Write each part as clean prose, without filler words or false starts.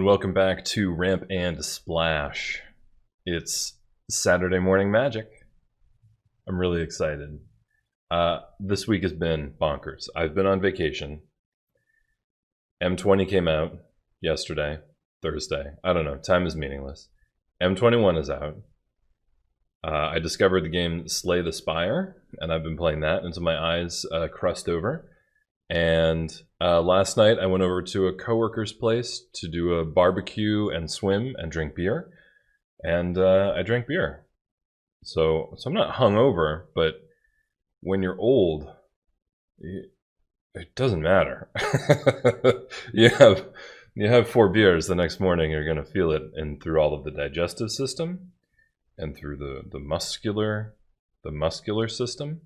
welcome back to Ramp and Splash. It's Saturday morning magic. I'm really excited. This week has been bonkers. I've been on vacation. M20 came out yesterday, Thursday. I don't know, time is meaningless. M21 is out. I discovered the game Slay the Spire, and I've been playing that until my eyes crust over. And last night I went over to a coworker's place to do a barbecue and swim and drink beer. And I drank beer. So I'm not hungover, but when you're old, it doesn't matter. you have 4 beers the next morning, you're gonna feel it in through all of the digestive system and through the muscular system.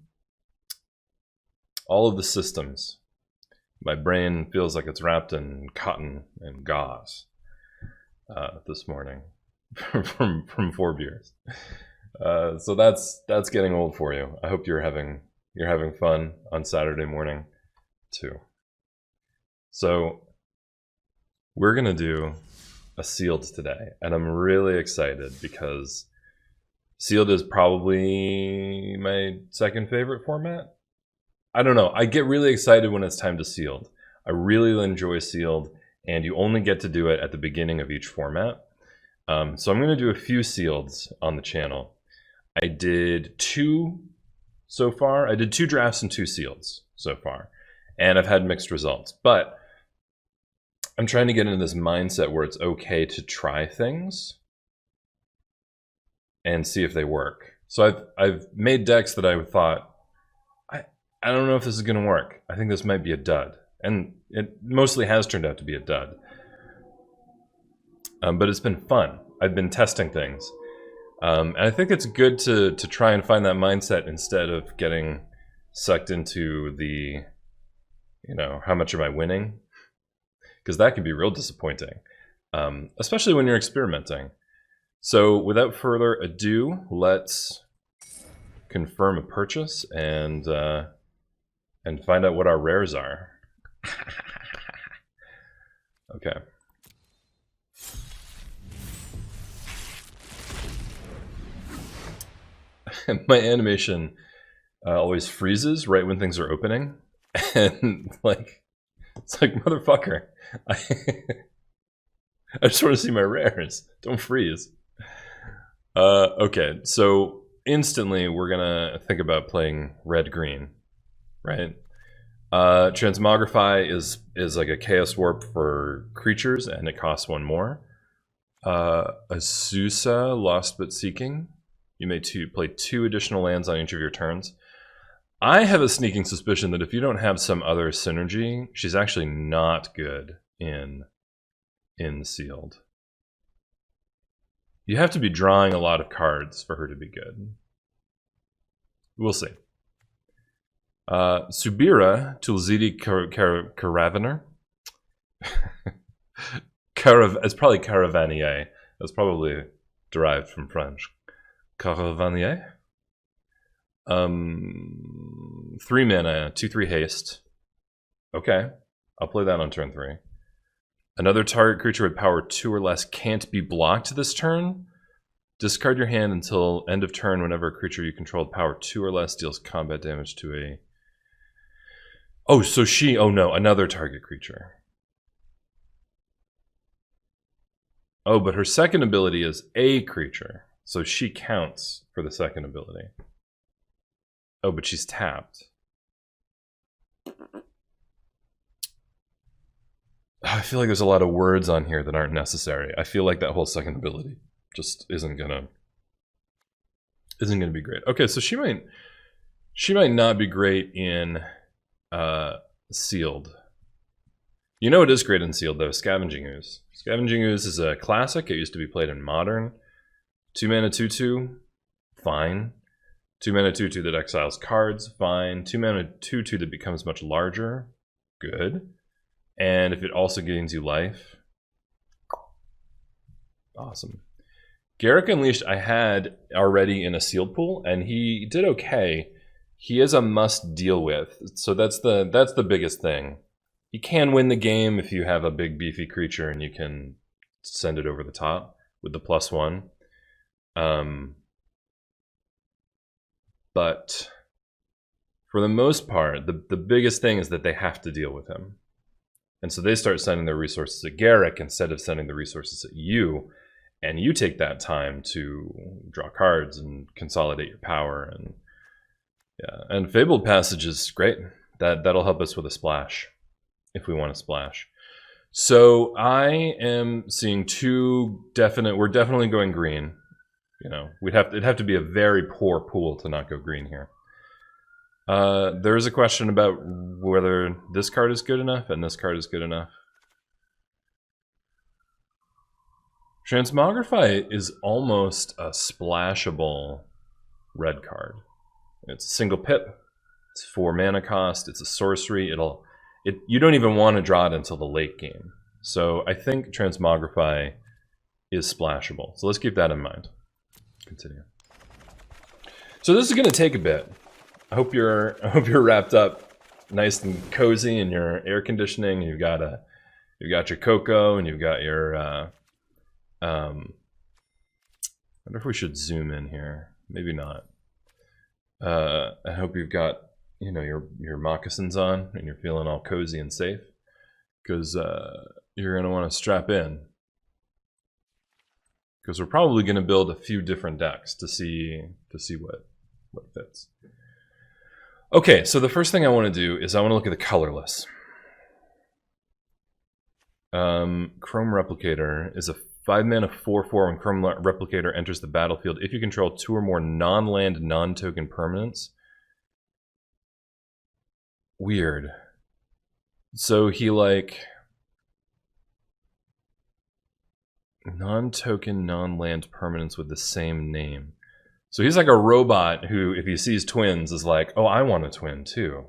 All of the systems. My brain feels like it's wrapped in cotton and gauze this morning from 4 beers. So that's getting old for you. I hope you're having fun on Saturday morning too. So we're gonna do a sealed today, and I'm really excited because sealed is probably my second favorite format. I don't know. I get really excited when it's time to sealed. I really enjoy sealed, and you only get to do it at the beginning of each format. So I'm going to do a few sealeds on the channel. I did 2 so far. I did 2 drafts and 2 sealeds so far, and I've had mixed results. But I'm trying to get into this mindset where it's okay to try things and see if they work. So I've made decks that I thought, I don't know if this is going to work. I think this might be a dud. And it mostly has turned out to be a dud. But it's been fun. I've been testing things. And I think it's good to try and find that mindset instead of getting sucked into the, how much am I winning? Because that can be real disappointing, especially when you're experimenting. So without further ado, let's confirm a purchase and find out what our rares are. Okay. My animation always freezes right when things are opening, and it's like, motherfucker, I just want to see my rares. Don't freeze. Okay, so instantly we're gonna think about playing red-green. Right. Transmogrify is like a chaos warp for creatures, and it costs 1 more. Azusa, Lost but Seeking. You may play 2 additional lands on each of your turns. I have a sneaking suspicion that if you don't have some other synergy, she's actually not good in sealed. You have to be drawing a lot of cards for her to be good. We'll see. Subira, Tulzidi Caravaner. It's probably Caravanier. That's probably derived from French. Caravanier. 3 mana, 2/3 haste. Okay, I'll play that on turn 3. Another target creature with power 2 or less can't be blocked this turn. Discard your hand until end of turn whenever a creature you control with power 2 or less deals combat damage to a... Oh, so oh no, another target creature. Oh, but her second ability is a creature, so she counts for the second ability. Oh, but she's tapped. I feel like there's a lot of words on here that aren't necessary. I feel like that whole second ability just isn't gonna be great. Okay, so she might not be great in sealed. You know it is great in sealed though, Scavenging Ooze. Scavenging Ooze is a classic. It used to be played in modern. 2 mana 2/2, fine. 2 mana 2/2 that exiles cards, fine. 2 mana 2/2 that becomes much larger, good. And if it also gains you life, awesome. Garruk Unleashed I had already in a sealed pool, and he did okay. He is a must deal with, so that's the biggest thing. You can win the game if you have a big beefy creature and you can send it over the top with the +1. But for the most part, the biggest thing is that they have to deal with him. And so they start sending their resources at Garrick instead of sending the resources at you. And you take that time to draw cards and consolidate your power. And yeah, and Fabled Passage is great. That'll help us with a splash if we want to splash. So I am seeing two definite. We're definitely going green. You know, it'd have to be a very poor pool to not go green here. There is a question about whether this card is good enough and this card is good enough. Transmogrify is almost a splashable red card. It's a single pip. It's 4 mana cost. It's a sorcery. You don't even want to draw it until the late game. So I think Transmogrify is splashable. So let's keep that in mind. Continue. So this is going to take a bit. I hope you're wrapped up nice and cozy in your air conditioning. You've got your cocoa and you've got your. I wonder if we should zoom in here. Maybe not. I hope you've got your moccasins on and you're feeling all cozy and safe, because you're going to want to strap in, because we're probably going to build a few different decks to see what fits. Okay, so the first thing I want to do is I want to look at the colorless. Chrome Replicator is a 5 mana 4/4. When Chrome Replicator enters the battlefield, if you control 2 or more non-land, non-token permanents. Weird. So he non-token, non-land permanents with the same name. So he's like a robot who, if he sees twins, is like, oh, I want a twin too.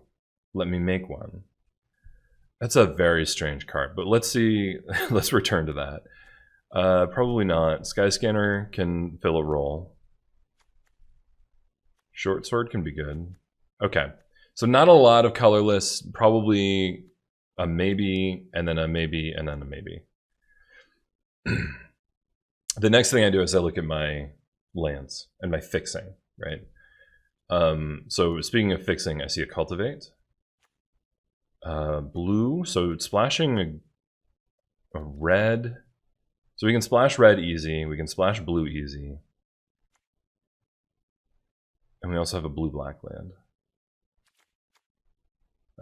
Let me make one. That's a very strange card, but let's see. Let's return to that. Probably not. Skyscanner can fill a role. Short Sword can be good. Okay, so not a lot of colorless. Probably a maybe, and then a maybe, and then a maybe. The next thing I do is I look at my lands and my fixing, right? So speaking of fixing, I see a Cultivate. Blue, so splashing a red. So we can splash red easy, we can splash blue easy. And we also have a blue-black land.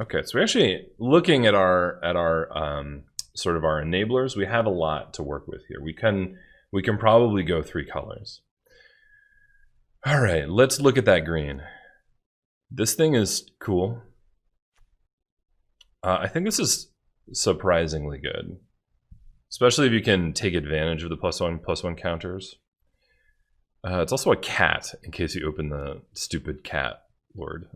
Okay, so we're actually looking at our sort of our enablers. We have a lot to work with here. We can probably go 3 colors. All right, let's look at that green. This thing is cool. I think this is surprisingly good, especially if you can take advantage of the +1/+1 counters. It's also a cat, in case you open the stupid cat lord.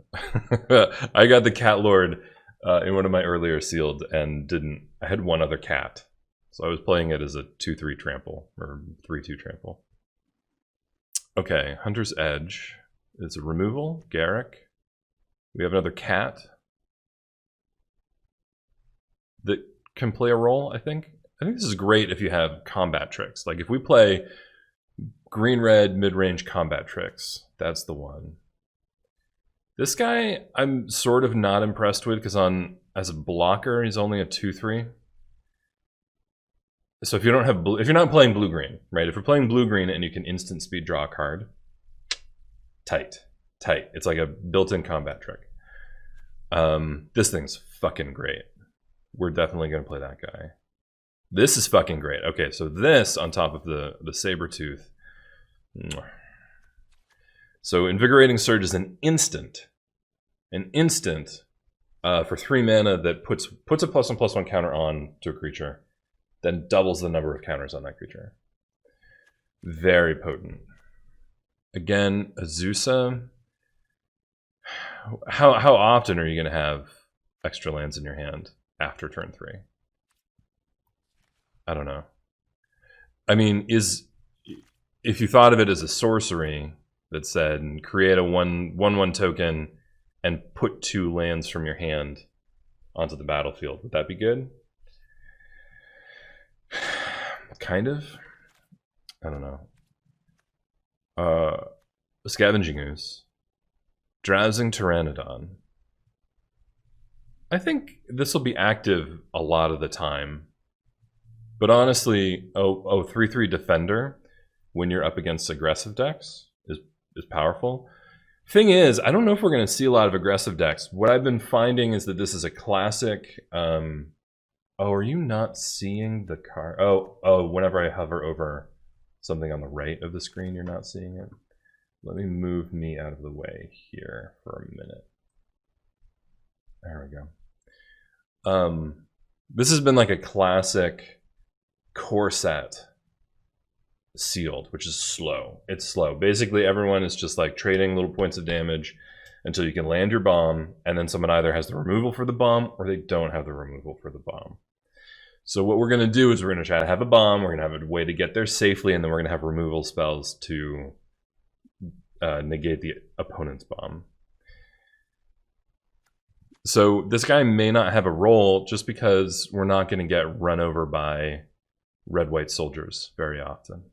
I got the cat lord in one of my earlier sealed and didn't. I had one other cat, so I was playing it as a 2/3 trample or 3/2 trample. Okay, Hunter's Edge is a removal. Garrick. We have another cat that can play a role, I think. I think this is great if you have combat tricks. Like if we play green-red mid-range combat tricks, that's the one. This guy, I'm sort of not impressed with, because as a blocker, he's only a 2/3. So if you don't have blue, if you're not playing blue-green, right? If you're playing blue-green and you can instant speed draw a card, tight. It's like a built-in combat trick. This thing's fucking great. We're definitely gonna play that guy. This is fucking great. Okay, so this on top of the Sabertooth. So Invigorating Surge is an instant. For 3 mana that puts a +1/+1 counter on to a creature, then doubles the number of counters on that creature. Very potent. Again, Azusa. How often are you going to have extra lands in your hand after turn 3? I don't know. I mean, if you thought of it as a sorcery that said create a 1/1 token and put 2 lands from your hand onto the battlefield, would that be good? kind of. I don't know. Scavenging Ooze. Drowsing Pteranodon. I think this will be active a lot of the time. But honestly, 3/3 Defender, when you're up against aggressive decks, is powerful. Thing is, I don't know if we're going to see a lot of aggressive decks. What I've been finding is that this is a classic... oh, are you not seeing the card? Oh, whenever I hover over something on the right of the screen, you're not seeing it. Let me move me out of the way here for a minute. There we go. This has been like a classic core set sealed, which is slow. It's slow. Basically, everyone is just like trading little points of damage until you can land your bomb, and then someone either has the removal for the bomb or they don't have the removal for the bomb. So what we're going to do is we're going to try to have a bomb, we're going to have a way to get there safely, and then we're going to have removal spells to negate the opponent's bomb. So this guy may not have a role just because we're not going to get run over by red-white soldiers very often.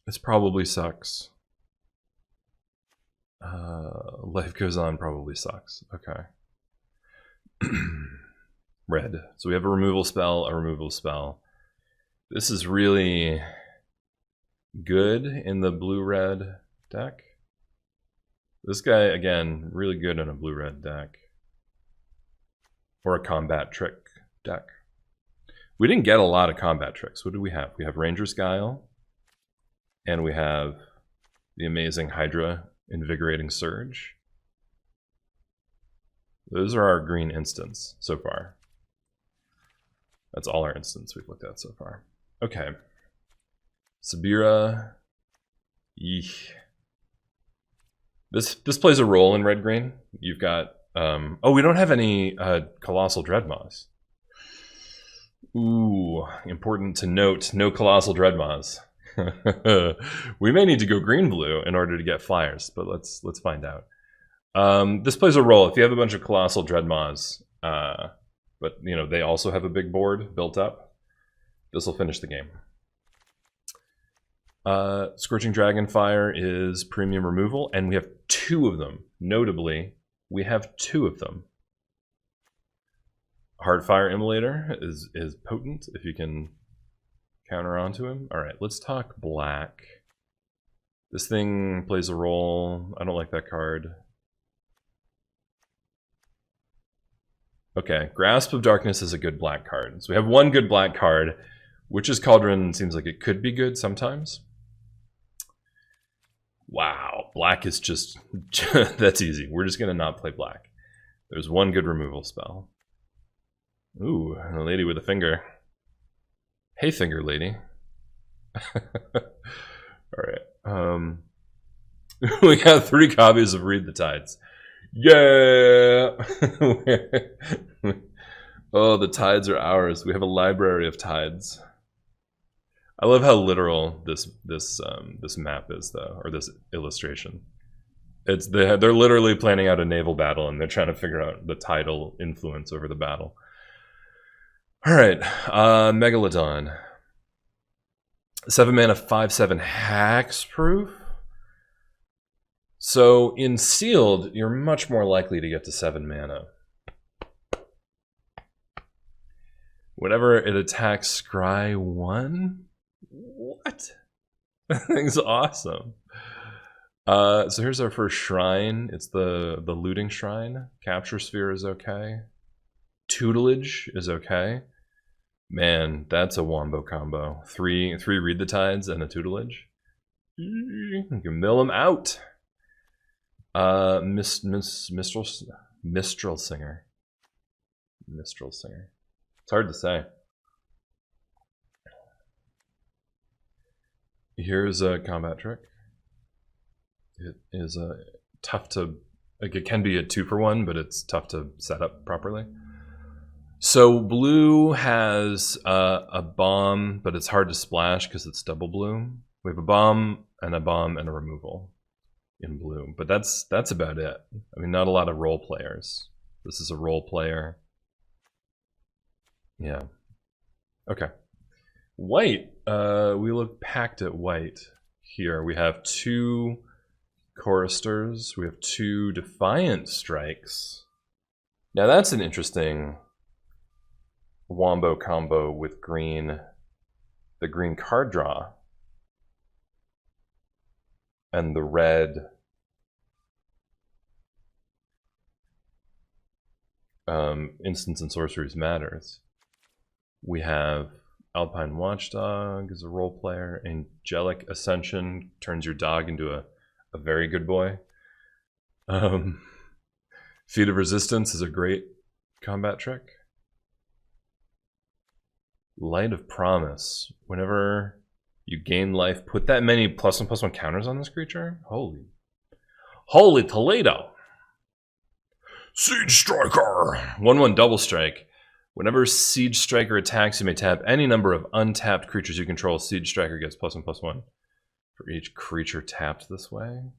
This probably sucks. Life Goes On probably sucks. Okay. Red. So we have a removal spell, a removal spell. This is really good in the blue-red deck. This guy, again, really good in a blue-red deck. Or a combat trick deck. We didn't get a lot of combat tricks. What do we have? We have Ranger's Guile. And we have the amazing Hydra Invigorating Surge. Those are our green instants so far. That's all our instants we've looked at so far. Okay. Sabira. Eek. This plays a role in red-green. You've got... oh, we don't have any Colossal Dreadmaws. Ooh, important to note, no Colossal Dreadmaws. We may need to go green-blue in order to get flyers, but let's find out. This plays a role. If you have a bunch of Colossal Dreadmaws, but you know they also have a big board built up, this will finish the game. Scorching Dragonfire is premium removal, and we have 2 of them. Notably, we have 2 of them. Hardfire Immolator is potent if you can counter onto him. All right, let's talk black. This thing plays a role. I don't like that card. Okay, Grasp of Darkness is a good black card. So we have 1 good black card. Witch's Cauldron seems like it could be good sometimes. Wow, black is just... that's easy. We're just going to not play black. There's 1 good removal spell. Ooh, a lady with a finger. Hey, finger lady. Alright. We have 3 copies of Read the Tides. Yeah! Oh, the tides are ours. We have a library of tides. I love how literal this map is, though, or this illustration. They're literally planning out a naval battle, and they're trying to figure out the tidal influence over the battle. All right, Megalodon. 7 mana, 5/7 hexproof. So in sealed, you're much more likely to get to 7 mana. Whenever it attacks Scry 1? What? That thing's awesome. So here's our first shrine. It's the looting shrine. Capture Sphere is okay. Tutelage is okay. Man, that's a wombo combo. 3 Read the Tides and a Tutelage. You can mill them out. Mistral Singer. Mistral Singer. It's hard to say. Here's a combat trick. It is tough to... like, it can be a 2-for-1, but it's tough to set up properly. So blue has a bomb, but it's hard to splash because it's double blue. We have a bomb and a removal in blue, but that's about it. I mean, not a lot of role players. This is a role player. Yeah. Okay. White. We look packed at white here. We have 2 choristers. We have 2 defiant strikes. Now that's an interesting wombo combo with green, the green card draw, and the red instants and sorceries matters. We have Alpine Watchdog as a role player. Angelic Ascension turns your dog into a very good boy. Feat of Resistance is a great combat trick. Light of Promise. Whenever you gain life, put that many +1/+1 counters on this creature. Holy Toledo! Siege Striker! 1/1 double strike. Whenever Siege Striker attacks, you may tap any number of untapped creatures you control. Siege Striker gets +1/+1 for each creature tapped this way.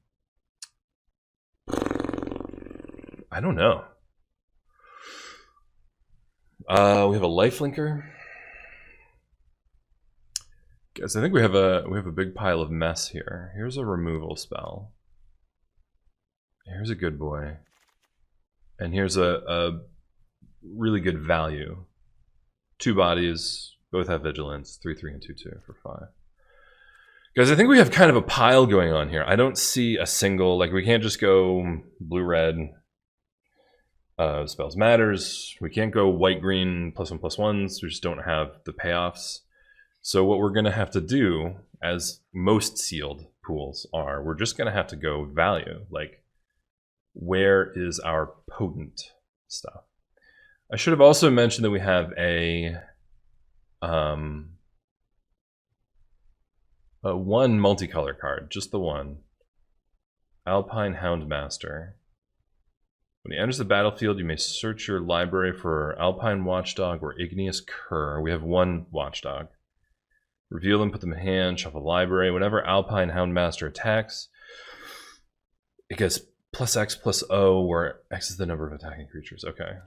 I don't know. We have a lifelinker. Guys, I think we have a big pile of mess here. Here's a removal spell. Here's a good boy. And here's a really good value. 2 bodies, both have vigilance, 3/3 and 2/2 for 5. Guys, I think we have kind of a pile going on here. I don't see a single, like we can't just go blue-red spells matters. We can't go white-green +1/+1s. We just don't have the payoffs. So what we're gonna have to do, as most sealed pools are, we're just gonna have to go value. Like, where is our potent stuff? I should have also mentioned that we have a 1 multicolor card, just the 1. Alpine Houndmaster. When he enters the battlefield, you may search your library for Alpine Watchdog or Igneous Cur. We have 1 Watchdog. Reveal them, put them in hand, shuffle the library. Whenever Alpine Houndmaster attacks, it gets +X+O, where X is the number of attacking creatures. Okay.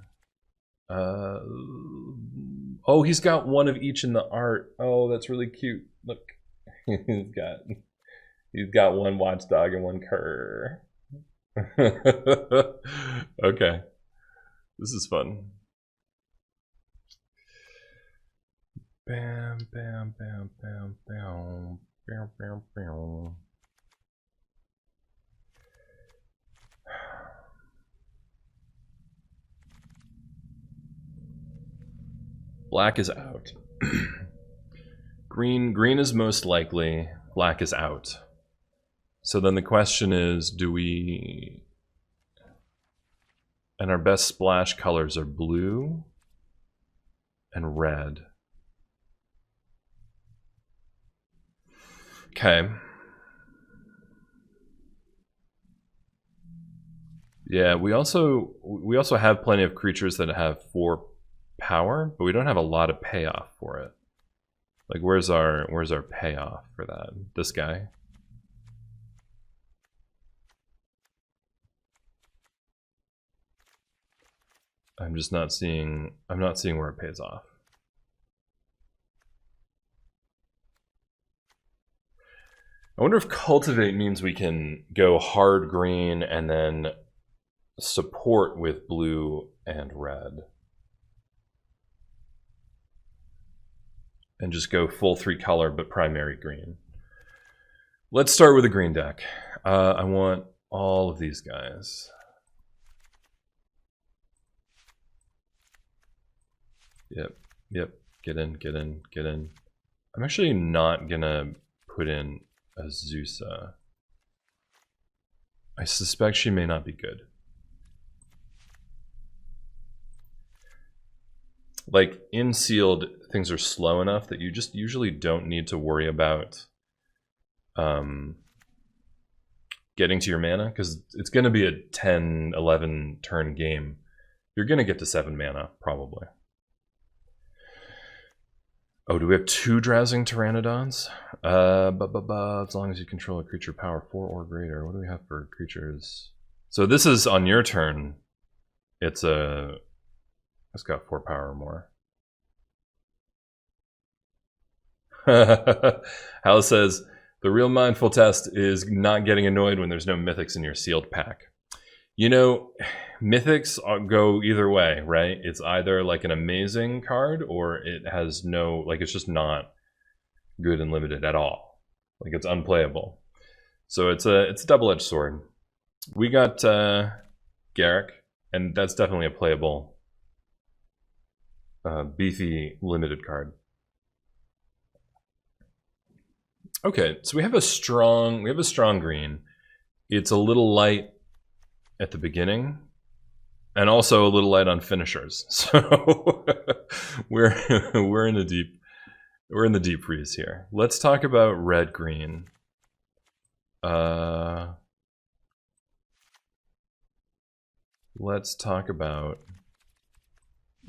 Oh, he's got 1 of each in the art. Oh, that's really cute. Look, he's got 1 Watchdog and 1 Cur. Okay, this is fun. Bam, bam, bam, bam, bam, bam, bam, bam. Black is out. Green is most likely. Black is out. So then the question is, do we... And our best splash colors are blue and red. Okay. Yeah, we also have plenty of creatures that have 4 power, but we don't have a lot of payoff for it. Like, where's our payoff for that? This guy. I'm not seeing where it pays off. I wonder if cultivate means we can go hard green and then support with blue and red. And just go full 3 color, but primary green. Let's start with a green deck. I want all of these guys. Yep, get in. I'm actually not gonna put in Azusa. I suspect she may not be good. Like, in sealed, things are slow enough that you just usually don't need to worry about getting to your mana, because it's going to be a 10, 11 turn game. You're going to get to 7 mana, probably. Oh, do we have 2 Drowsing Pteranodons? As long as you control a creature power 4 or greater. What do we have for creatures? So this is on your turn. It's got 4 power or more. Hal says, the real mindful test is not getting annoyed when there's no mythics in your sealed pack. You know, mythics go either way, right? It's either like an amazing card or it has no, like it's just not good and limited at all. Like it's unplayable. So it's a double-edged sword. We got Garrick, and that's definitely a playable beefy limited card. Okay, so we have a strong green. It's a little light at the beginning, and also a little light on finishers. So we're in the deep freeze here. Let's talk about red green. Let's talk about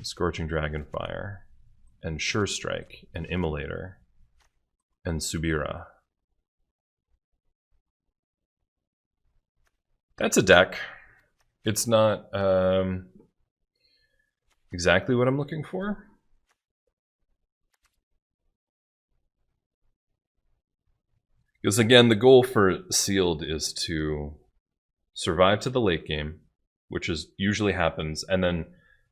Scorching Dragonfire and Sure Strike and Immolator and Subira. That's a deck. It's not exactly what I'm looking for. Because again, the goal for sealed is to survive to the late game, which is usually happens, and then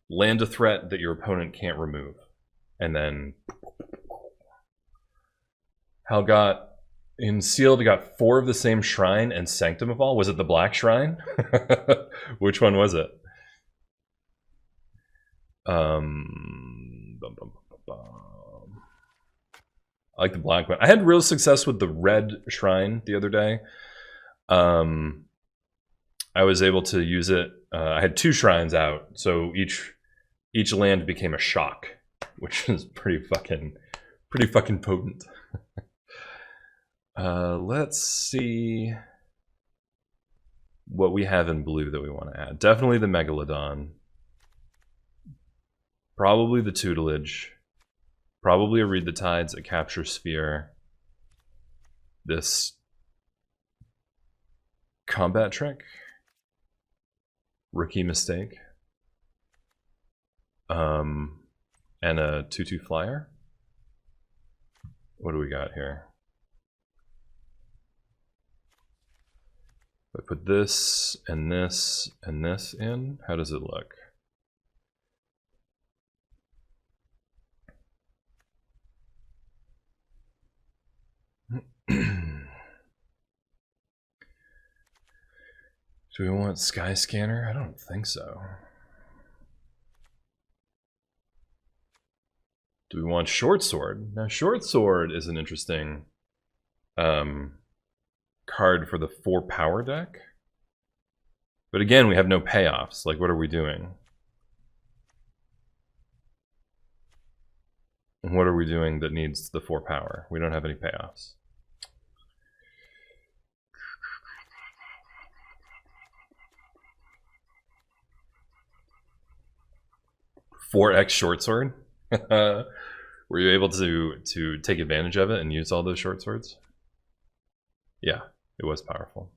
land a threat that your opponent can't remove. And then Hal got in sealed, he got 4 of the same shrine and Sanctum of All. Was it the black shrine? Which one was it? I like the black one. I had real success with the red shrine the other day. I was able to use it. I had 2 shrines out, so each land became a shock, which is pretty fucking potent. Let's see what we have in blue that we want to add. Definitely the Megalodon. Probably the Tutelage. Probably a Read the Tides, a Capture Sphere. This Combat Trick. Rookie Mistake. And a 2/2 flyer. What do we got here? If I put this and this and this in, how does it look? Do we want Sky Scanner? I don't think so. Do we want Short Sword? Now, Short Sword is an interesting card for the 4 power deck. But again, we have no payoffs. Like, what are we doing? And what are we doing that needs the 4 power? We don't have any payoffs. 4x Short Sword? Were you able to take advantage of it and use all those short swords? Yeah, it was powerful.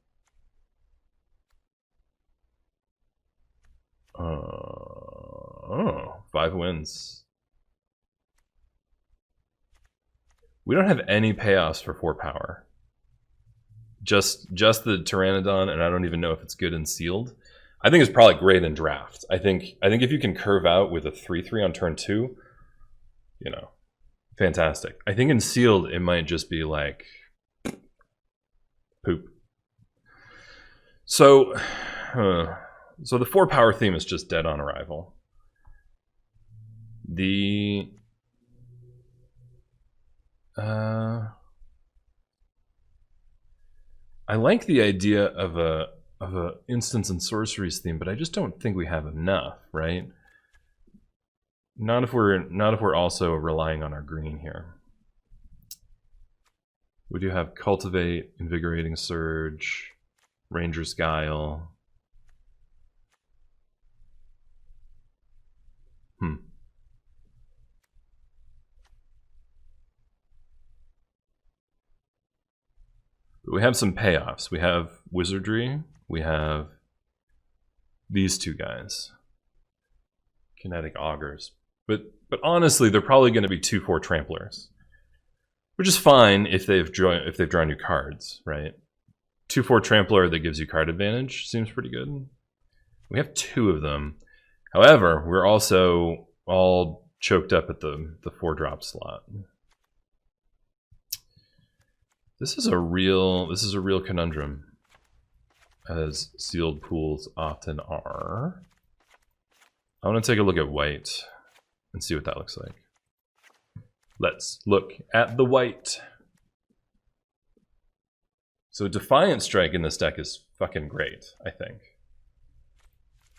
Oh, 5 wins. We don't have any payoffs for 4 power. Just the Pteranodon, and I don't even know if it's good in sealed. I think it's probably great in draft. I think if you can curve out with a 3/3 on turn 2, you know, fantastic. I think in sealed it might just be like poop. So the 4 power theme is just dead on arrival. The I like the idea of a instants and sorceries theme, but I just don't think we have enough, right? Not if we're also relying on our green here. We do have Cultivate, Invigorating Surge, Ranger's Guile. We have some payoffs. We have Wizardry. We have these 2 guys. Kinetic Augurs. But honestly, they're probably going to be 2/4 Tramplers. which is fine if they've drawn you cards, right? 2/4 Trampler that gives you card advantage seems pretty good. We have 2 of them. However, we're also all choked up at the 4-drop slot. This is a real conundrum, as sealed pools often are. I want to take a look at white and see what that looks like. Let's look at the white. So Defiant Strike in this deck is fucking great, I think.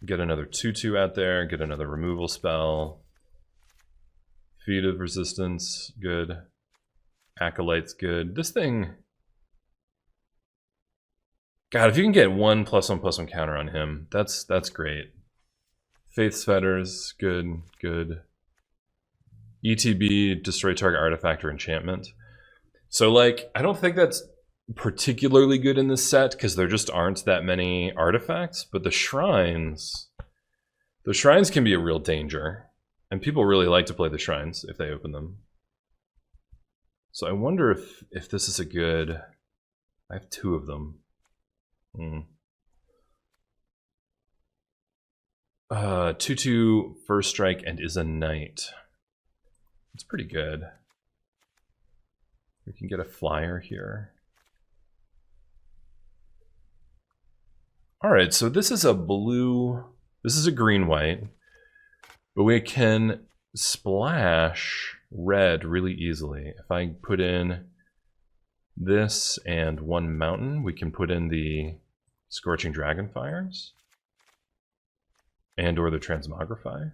Get another 2/2 out there, get another removal spell. Feet of Resistance, good. Acolyte's good. This thing... God, if you can get 1/1/1 counter on him, that's great. Faith's Fetters, good, good. ETB, destroy target artifact or enchantment. So, like, I don't think that's particularly good in this set because there just aren't that many artifacts, but the shrines can be a real danger, and people really like to play the shrines if they open them. So I wonder if this is a good... I have 2 of them. 2/2 first strike and is a knight. It's pretty good. We can get a flyer here. Alright, so this is a blue... This is a green-white. But we can splash red really easily. If I put in this and 1 mountain, we can put in the Scorching Dragonfires. And or the Transmogrify.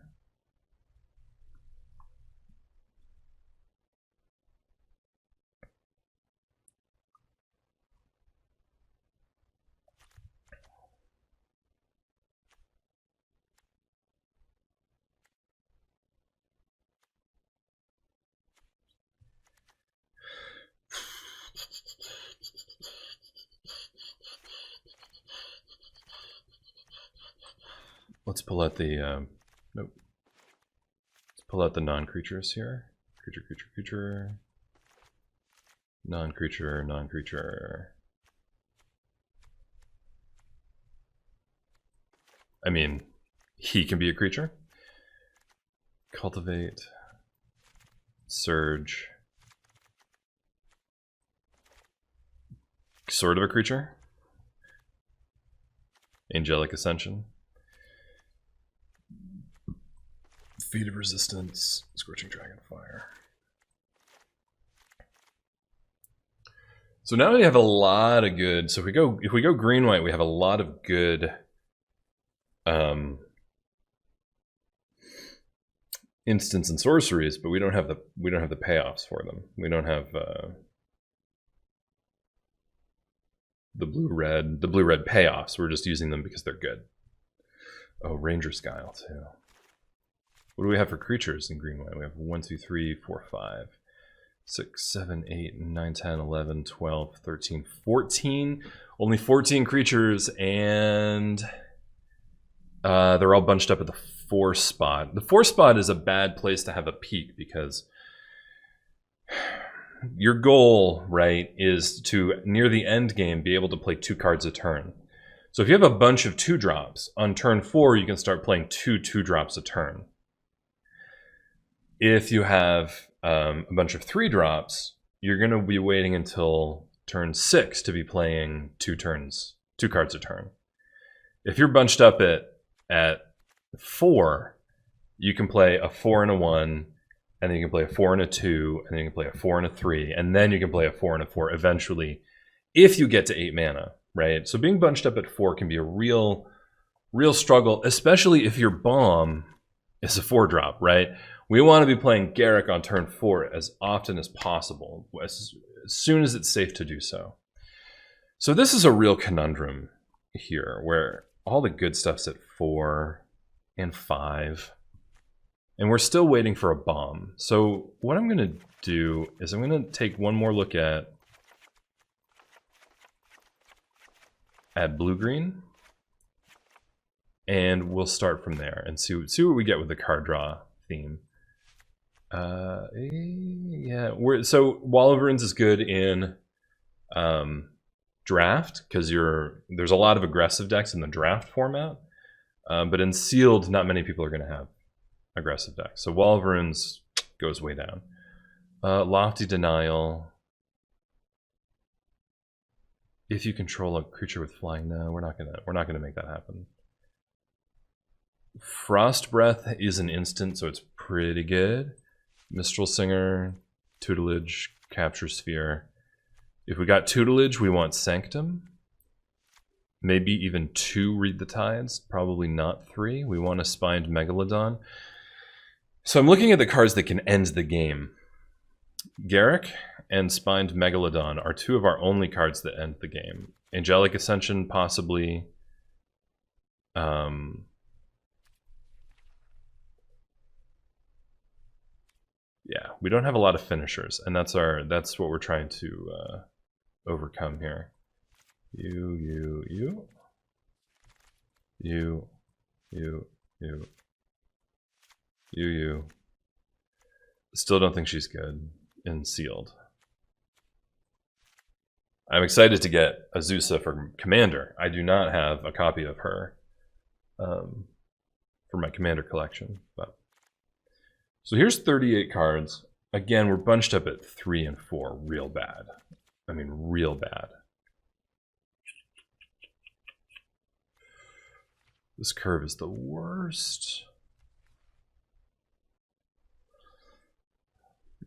Let's pull out the, nope. Let's pull out the non-creatures here. Creature. Non-creature. I mean, he can be a creature. Cultivate. Surge. Sort of a creature. Angelic Ascension. Feet of Resistance, Scorching Dragonfire. So now we have a lot of good. So if we go green white, we have a lot of good instants and sorceries, but we don't have the payoffs for them. We don't have the blue red payoffs. We're just using them because they're good. Oh, Ranger's Guile too. What do we have for creatures in green white? We have 1, 2, 3, 4, 5, 6, 7, 8, 9, 10, 11, 12, 13, 14. Only 14 creatures, and they're all bunched up at the 4 spot. The 4 spot is a bad place to have a peak because your goal, right, is to, near the end game, be able to play 2 cards a turn. So if you have a bunch of 2-drops, on turn 4 you can start playing 2 2-drops a turn. If you have a bunch of 3-drops, you're going to be waiting until turn 6 to be playing 2 cards a turn. If you're bunched up at 4, you can play a 4 and a 1, and then you can play a 4 and a 2, and then you can play a 4 and a 3, and then you can play a 4 and a 4 eventually, if you get to 8 mana, right? So being bunched up at 4 can be a real struggle, especially if your bomb is a 4-drop, right? We want to be playing Garruk on turn 4 as often as possible, as soon as it's safe to do so. So this is a real conundrum here, where all the good stuff's at 4 and 5, and we're still waiting for a bomb. So what I'm going to do is I'm going to take one more look at blue-green, and we'll start from there and see what we get with the card draw theme. Yeah, so Wall of Ruins is good in draft because there's a lot of aggressive decks in the draft format, but in sealed, not many people are going to have aggressive decks. So Wall of Ruins goes way down. Lofty Denial. If you control a creature with flying, no, we're not gonna make that happen. Frost Breath is an instant, so it's pretty good. Mistral Singer, Tutelage, Capture Sphere. If we got Tutelage, we want Sanctum. Maybe even 2 Read the Tides, probably not 3. We want a Spined Megalodon. So I'm looking at the cards that can end the game. Garruk and Spined Megalodon are 2 of our only cards that end the game. Angelic Ascension, possibly. Yeah, we don't have a lot of finishers, and that's what we're trying to overcome here. You. Still don't think she's good in sealed. I'm excited to get Azusa for Commander. I do not have a copy of her for my Commander collection. But so here's 38 cards. Again, we're bunched up at 3 and 4, real bad. I mean, real bad. This curve is the worst.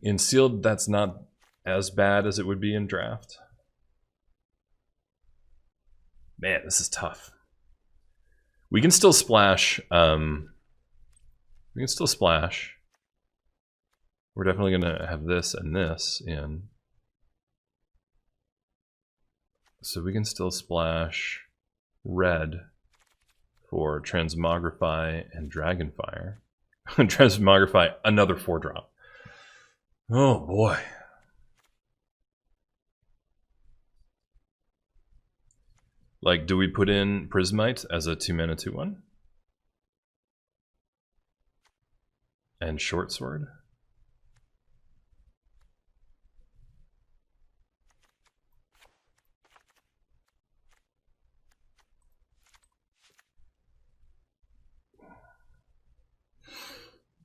In sealed, that's not as bad as it would be in draft. Man, this is tough. We can still splash. We're definitely gonna have this and this in. So we can still splash red for Transmogrify and Dragonfire. Transmogrify, another 4-drop. Oh boy. Like, do we put in Prismite as a 2-mana 2/1? And Short Sword?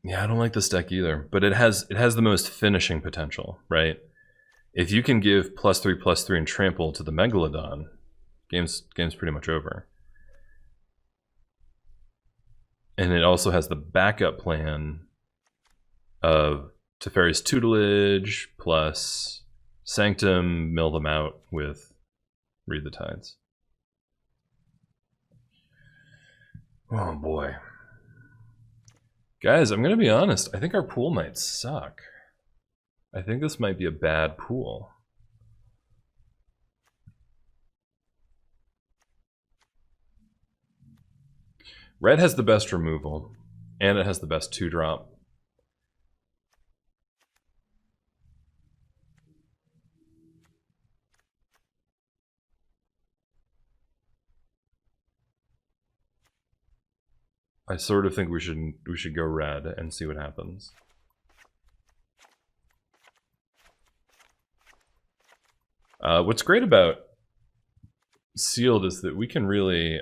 Yeah, I don't like this deck either, but it has the most finishing potential, right? If you can give +3/+3 and trample to the Megalodon, game's pretty much over. And it also has the backup plan of Teferi's Tutelage plus Sanctum, mill them out with Read the Tides. Oh boy. Guys, I'm going to be honest. I think our pool might suck. I think this might be a bad pool. Red has the best removal, and it has the best 2-drop. I sort of think we should go red and see what happens. What's great about sealed is that we can really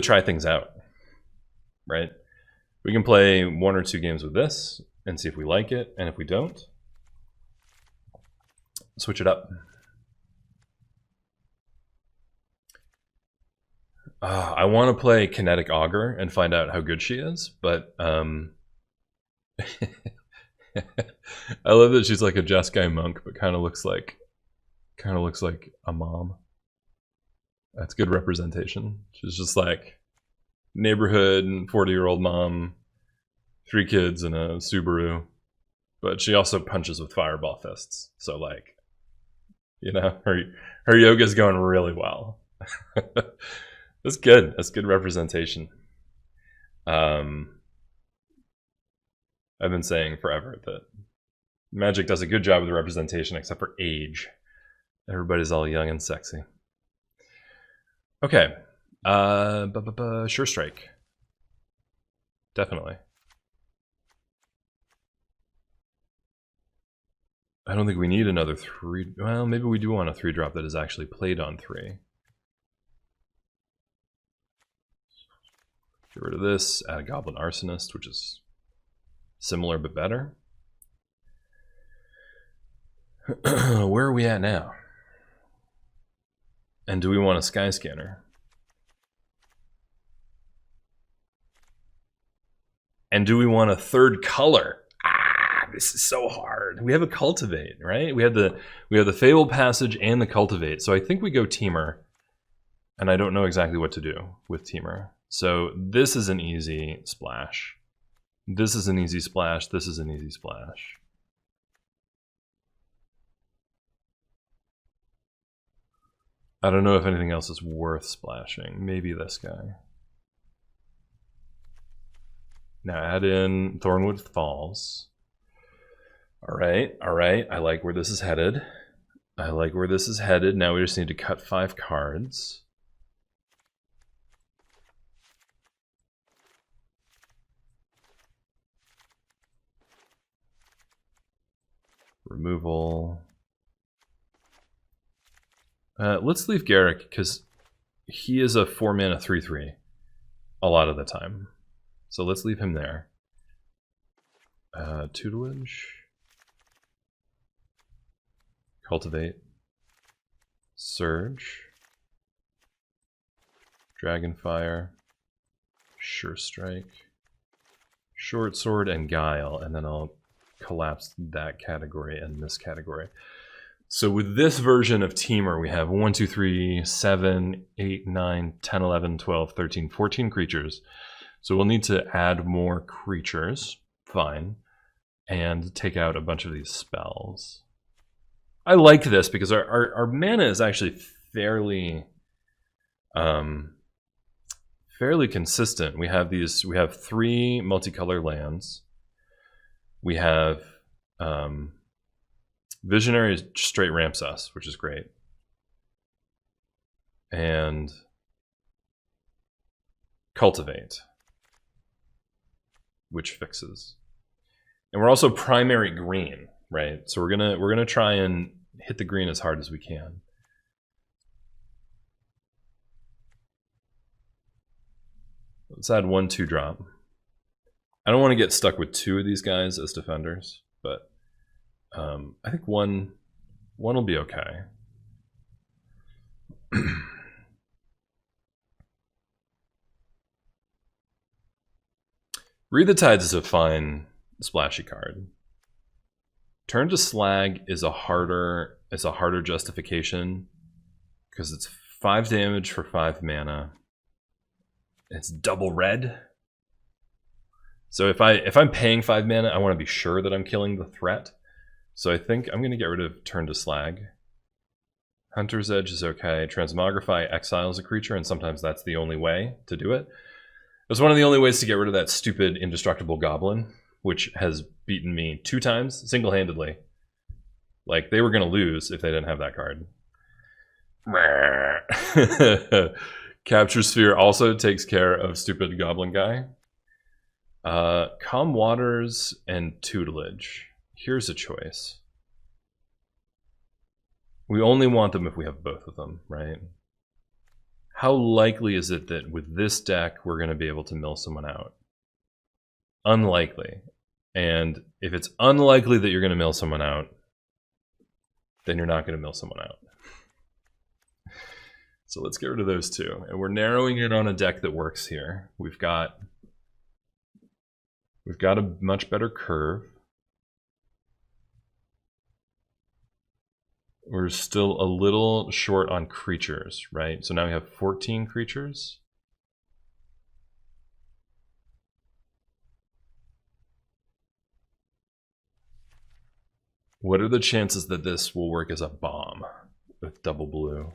try things out, right? We can play 1 or 2 games with this and see if we like it, and if we don't, switch it up. I want to play Kinetic Augur and find out how good she is, but I love that she's like a Jeskai monk, but kind of looks like a mom. That's good representation. She's just like neighborhood 40-year-old mom, 3 kids and a Subaru, but she also punches with fireball fists. So like, you know, her yoga's going really well. That's good. That's good representation. I've been saying forever that Magic does a good job with the representation, except for age. Everybody's all young and sexy. Okay. Sure Strike. definitely. I don't think we need another 3. Well, maybe we do want a 3-drop that is actually played on 3. Get rid of this, add a Goblin Arsonist, which is similar but better. Where are we at now? And do we want a Sky Scanner? And do we want a 3rd color? This is so hard. We have a Cultivate, right? We have the Fable Passage and the Cultivate. So I think we go Teamer. And I don't know exactly what to do with Teamer. So this is an easy splash. This is an easy splash. This is an easy splash. I don't know if anything else is worth splashing. Maybe this guy. Now add in Thornwood Falls. Alright, alright. I like where this is headed. I like where this is headed. Now we just need to cut 5 cards. Removal. Let's leave Garrick, because he is a 4-mana 3/3 a lot of the time. So let's leave him there. Tutelage. Cultivate. Surge. Dragonfire. Sure Strike. Short Sword and Guile, and then I'll collapse that category and this category. So with this version of Teamer, we have 1, 2, 3, 7, 8, 9, 10, 11, 12, 13, 14 creatures. So we'll need to add more creatures, fine, and take out a bunch of these spells. I like this because our mana is actually fairly consistent. We have 3 multicolor lands. We have Visionary straight ramps us, which is great. And Cultivate, which fixes. And we're also primary green, right? So we're gonna try and hit the green as hard as we can. Let's add 1 2-drop. I don't want to get stuck with 2 of these guys as defenders, but I think one will be okay. Read the Tides is a fine splashy card. Turn to Slag is a harder justification because it's 5 damage for 5 mana. It's double red. So if I'm paying 5 mana, I want to be sure that I'm killing the threat. So I think I'm going to get rid of Turn to Slag. Hunter's Edge is okay. Transmogrify exiles a creature, and sometimes that's the only way to do it. It's one of the only ways to get rid of that stupid indestructible goblin, which has beaten me 2 times single-handedly. Like, they were going to lose if they didn't have that card. Capture Sphere also takes care of stupid goblin guy. Calm Waters and Tutelage. Here's a choice. We only want them if we have both of them, right? How likely is it that with this deck we're going to be able to mill someone out? Unlikely. And if it's unlikely that you're going to mill someone out, then you're not going to mill someone out. So let's get rid of those 2. And we're narrowing it on a deck that works here. We've got a much better curve. We're still a little short on creatures, right? So now we have 14 creatures. What are the chances that this will work as a bomb with double blue?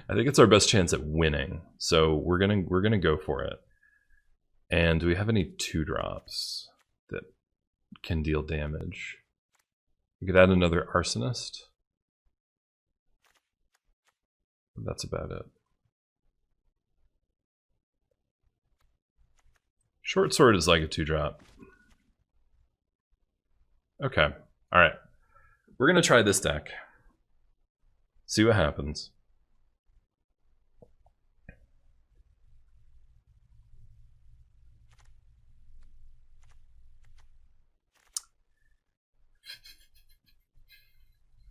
I think it's our best chance at winning, so we're gonna go for it. And do we have any 2-drops that can deal damage? We could add another arsonist. That's about it. Short sword is like a 2-drop. Okay, all right. We're gonna try this deck. See what happens.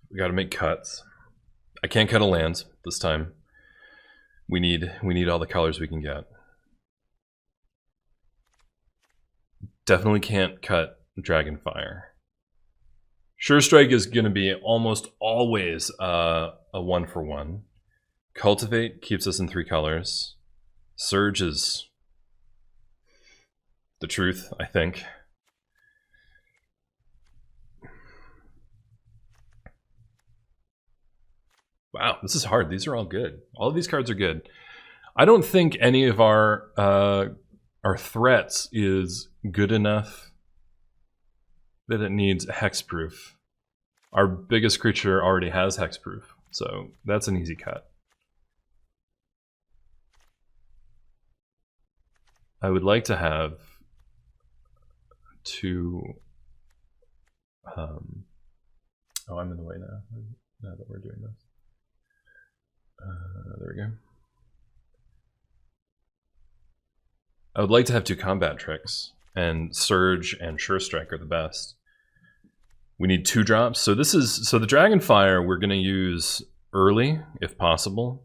We gotta make cuts. I can't cut a land this time. We need all the colors we can get. Definitely can't cut Dragonfire. Sure Strike is going to be almost always a 1-for-1. Cultivate keeps us in 3 colors. Surge is the truth, I think. Wow, this is hard. These are all good. All of these cards are good. I don't think any of our threats is good enough that it needs hexproof. Our biggest creature already has hexproof, so that's an easy cut. I would like to have 2... oh, I'm in the way now that we're doing this. There we go. I would like to have 2 combat tricks, and Surge and Sure Strike are the best. We need 2 drops. So the Dragonfire we're going to use early, if possible,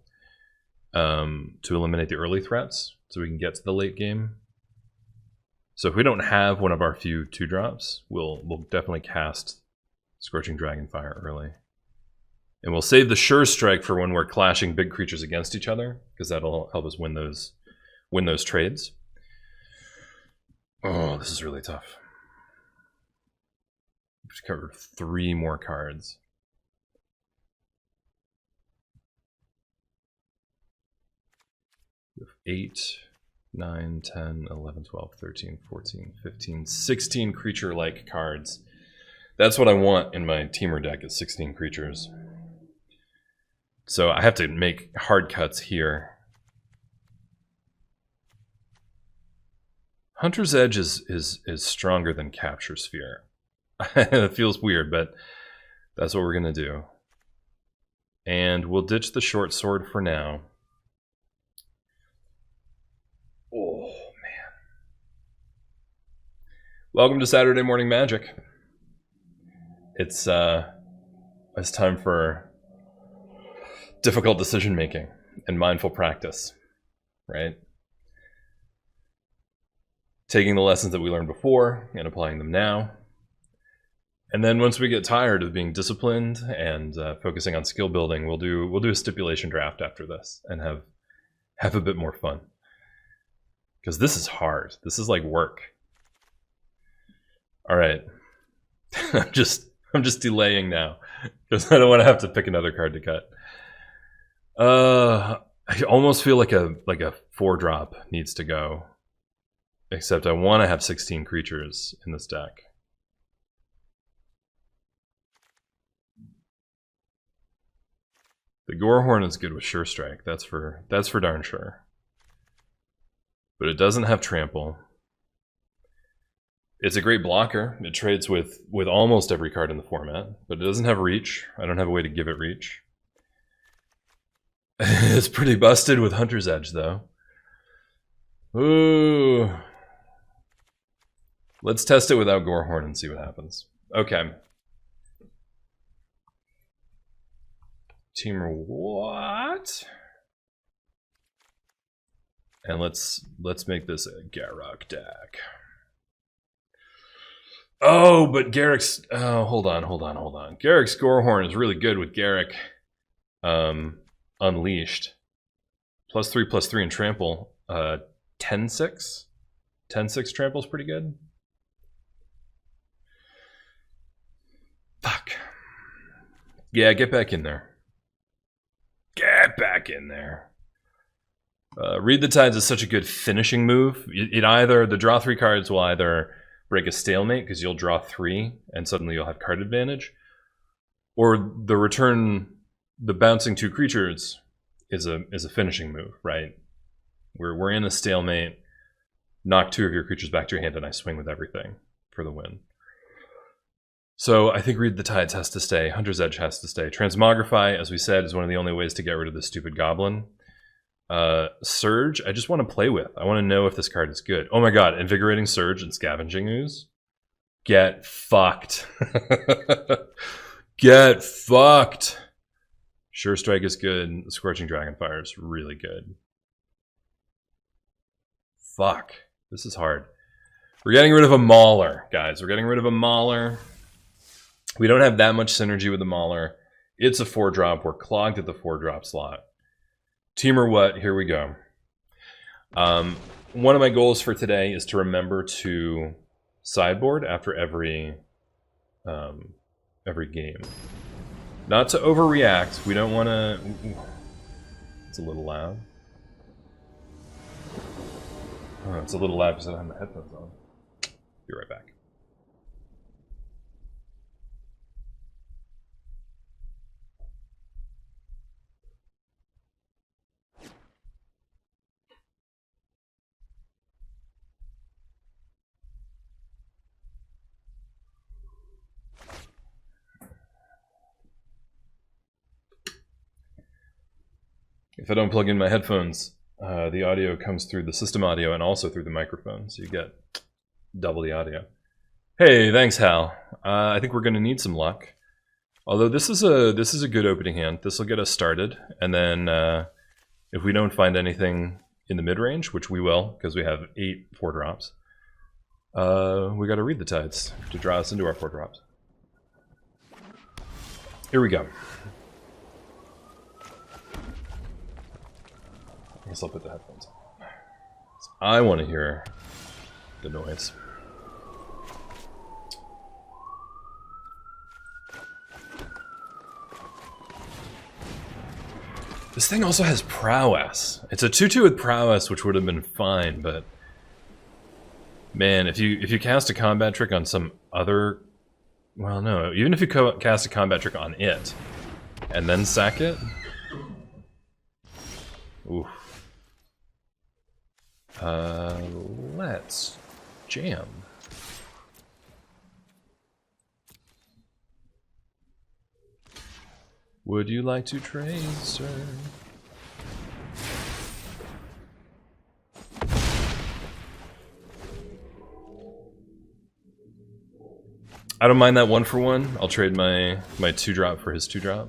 to eliminate the early threats, so we can get to the late game. So if we don't have one of our few 2 drops, we'll definitely cast Scorching Dragonfire early. And we'll save the Sure Strike for when we're clashing big creatures against each other, because that'll help us win those trades. Oh, this is really tough. We have to cover 3 more cards. We have 8, 9, 10, 11, 12, 13, 14, 15, 16 creature-like cards. That's what I want in my Teamer deck, is 16 creatures. So I have to make hard cuts here. Hunter's Edge is stronger than Capture Sphere. It feels weird, but that's what we're gonna do. And we'll ditch the short sword for now. Oh man. Welcome to Saturday Morning Magic. It's time for difficult decision making and mindful practice, right? Taking the lessons that we learned before and applying them now. And then once we get tired of being disciplined and focusing on skill building, we'll do a stipulation draft after this and have a bit more fun. Because this is hard. This is like work. All right. I'm just delaying now because I don't want to have to pick another card to cut. I almost feel like a 4-drop needs to go. Except I want to have 16 creatures in this deck. The Gorehorn is good with Sure Strike. That's for darn sure. But it doesn't have Trample. It's a great blocker. It trades with almost every card in the format, but it doesn't have Reach. I don't have a way to give it Reach. It's pretty busted with Hunter's Edge, though. Ooh. Let's test it without Gorehorn and see what happens. Okay. Teamer what? And let's make this a Garruk deck. Oh, but Garruk's hold on. Garruk's Gorehorn is really good with Garruk Unleashed. +3/+3 and trample. 10/6? 10/6 trample's pretty good. Fuck. Yeah, get back in there. Get back in there. Read the Tides is such a good finishing move. The draw 3 cards will either break a stalemate because you'll draw 3 and suddenly you'll have card advantage, Or the return, the bouncing 2 creatures is a finishing move, right? We're in a stalemate. Knock 2 of your creatures back to your hand, and I swing with everything for the win. So I think Read the Tides has to stay. Hunter's Edge has to stay. Transmogrify, as we said, is one of the only ways to get rid of this stupid goblin. Surge, I just want to play with. I want to know if this card is good. Oh my god, Invigorating Surge and Scavenging Ooze. Get fucked. Get fucked. Sure Strike is good. Scorching Dragonfire is really good. Fuck. This is hard. We're getting rid of a Mauler, guys. We're getting rid of a Mauler. We don't have that much synergy with the Mauler. It's a 4-drop. We're clogged at the 4-drop slot. Team or what? Here we go. One of my goals for today is to remember to sideboard after every game. Not to overreact. We don't want to... It's a little loud. Oh, it's a little loud because I don't have my headphones on. Be right back. If I don't plug in my headphones, the audio comes through the system audio and also through the microphone, so you get double the audio. Hey, thanks, Hal. I think we're going to need some luck. Although this is a good opening hand. This will get us started, and then if we don't find anything in the mid-range, which we will, because we have 8 4-drops, we got to Read the Tides to draw us into our 4-drops. Here we go. I guess I'll put the headphones on. I want to hear the noise. This thing also has prowess. It's a 2/2 with prowess, which would have been fine, but man, if you cast a combat trick on some other, well, no, even if you cast a combat trick on it and then sack it, oof. Let's jam. Would you like to trade, sir? I don't mind that 1-for-1. I'll trade my 2-drop for his 2-drop.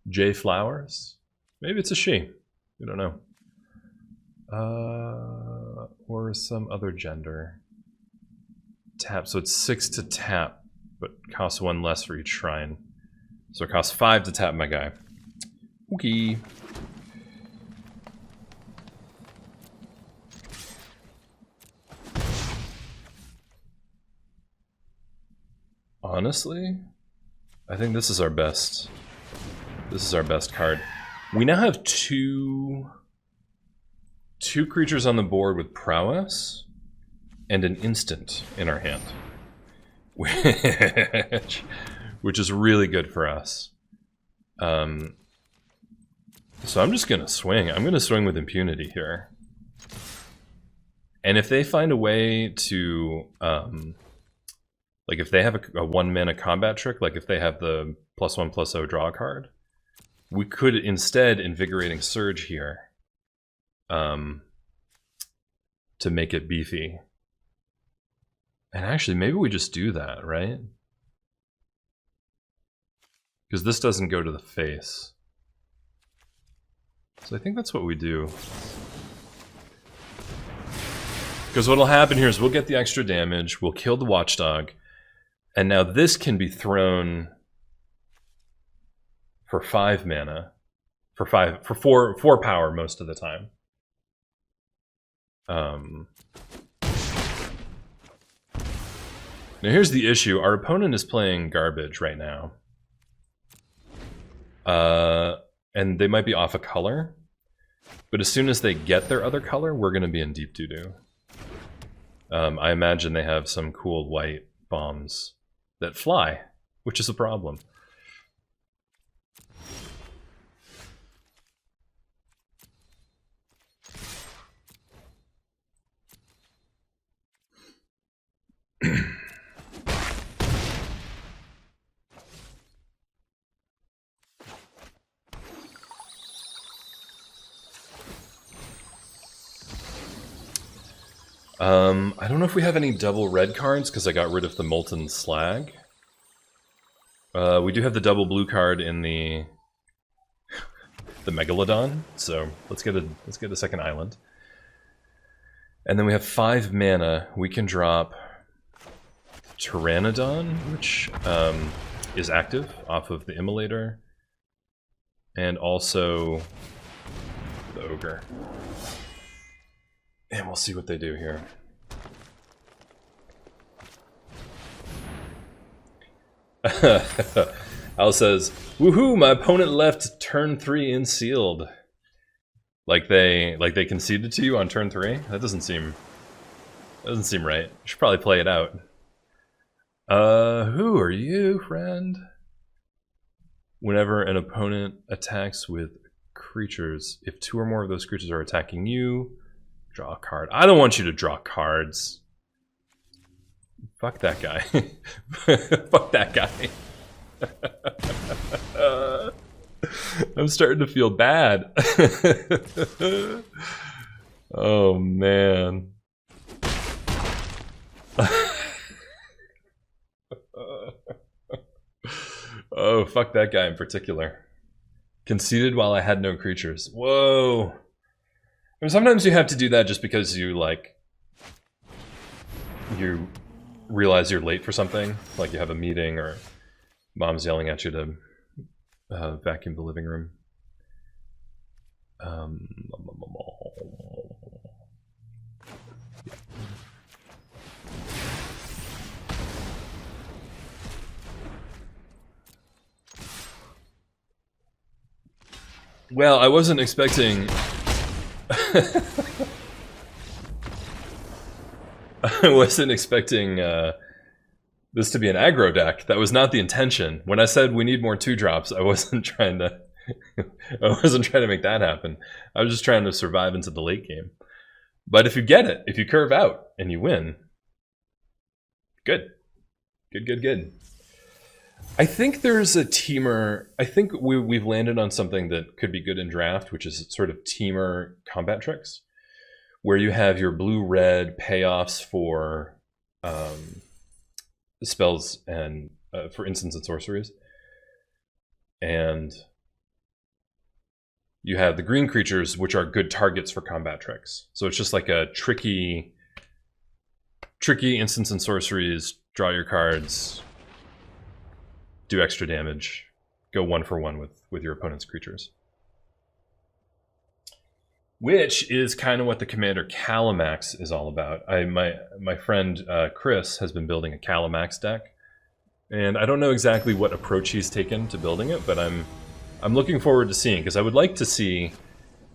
J Flowers? Maybe it's a she. We don't know. Or some other gender. Tap, so it's 6 to tap, but costs 1 less for each shrine. So it costs 5 to tap my guy. Okay. Honestly, I think this is our best. This is our best card. We now have two creatures on the board with prowess and an instant in our hand, which is really good for us. So I'm just gonna swing. I'm gonna swing with impunity here. And if they find a way to, like if they have a 1-mana combat trick, like if they have the +1/+0 draw card, we could instead Invigorating Surge here. To make it beefy. And actually, maybe we just do that, right? Because this doesn't go to the face. So I think that's what we do. Because what'll happen here is we'll get the extra damage, we'll kill the Watchdog, and now this can be thrown for 5 mana. For 4 power most of the time. Now here's the issue. Our opponent is playing garbage right now. And they might be off a color. But as soon as they get their other color, we're going to be in deep doo-doo. I imagine they have some cool white bombs that fly, which is a problem. I don't know if we have any double red cards because I got rid of the Molten Slag. We do have the double blue card in the Megalodon, so let's get a second island. And then we have 5 mana. We can drop Pteranodon, which is active off of the Immolator, and also the Ogre. And we'll see what they do here. Al says, "Woohoo! My opponent left turn 3 in sealed." Like they conceded to you on turn 3. That doesn't seem right. You should probably play it out. Who are you, friend? Whenever an opponent attacks with creatures, if 2 or more of those creatures are attacking you, draw a card. I don't want you to draw cards. Fuck that guy. Fuck that guy. I'm starting to feel bad. Oh, man. Oh, fuck that guy in particular. Conceded while I had no creatures. Whoa. I mean, sometimes you have to do that just because you realize you're late for something, like you have a meeting or mom's yelling at you to vacuum the living room. Well, I wasn't expecting... I wasn't expecting this to be an aggro deck. That was not the intention. When I said we need more 2-drops, I wasn't trying to make that happen. I was just trying to survive into the late game. But if you get it, if you curve out and you win, good. Good. I think there's a teamer. I think we've landed on something that could be good in draft, which is sort of teamer combat tricks, where you have your blue-red payoffs for spells and for instants and sorceries, and you have the green creatures, which are good targets for combat tricks. So it's just like a tricky instants and sorceries. Draw your cards, do extra damage, go 1 for 1 with your opponent's creatures. Which is kind of what the Commander Calamax is all about. My friend Chris has been building a Calamax deck, and I don't know exactly what approach he's taken to building it, but I'm looking forward to seeing, because I would like to see,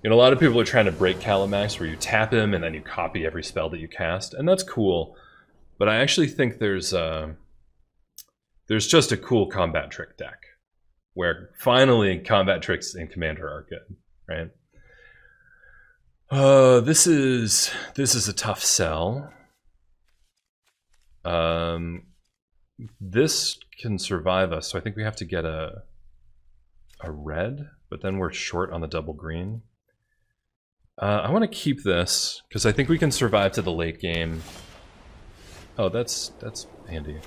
a lot of people are trying to break Calamax where you tap him and then you copy every spell that you cast, and that's cool. But I actually think there's just a cool combat trick deck where finally combat tricks in Commander are good, right? This is a tough sell. This can survive us, so I think we have to get a red, but then we're short on the double green. I want to keep this because I think we can survive to the late game. Oh, that's handy.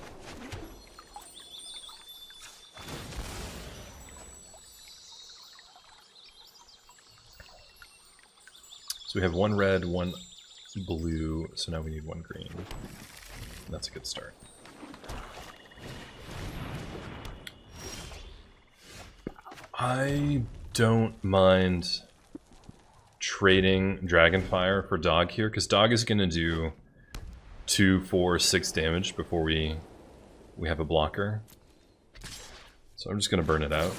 So we have 1 red, 1 blue, so now we need 1 green. That's a good start. I don't mind trading Dragonfire for Dog here, because Dog is going to do 2, 4, 6 damage before we have a blocker. So I'm just going to burn it out.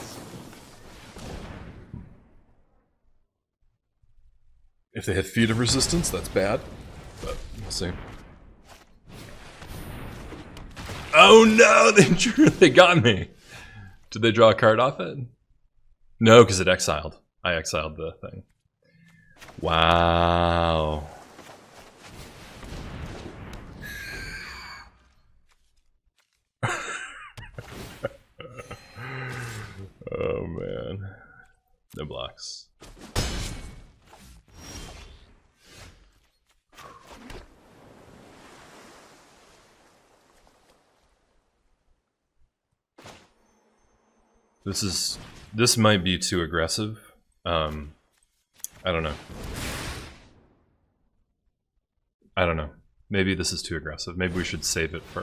If they have Feet of Resistance, that's bad, but we'll see. Oh no, they got me! Did they draw a card off it? No, because it exiled. I exiled the thing. Wow. Oh man. No blocks. This might be too aggressive. I don't know. I don't know. Maybe this is too aggressive. Maybe we should save it for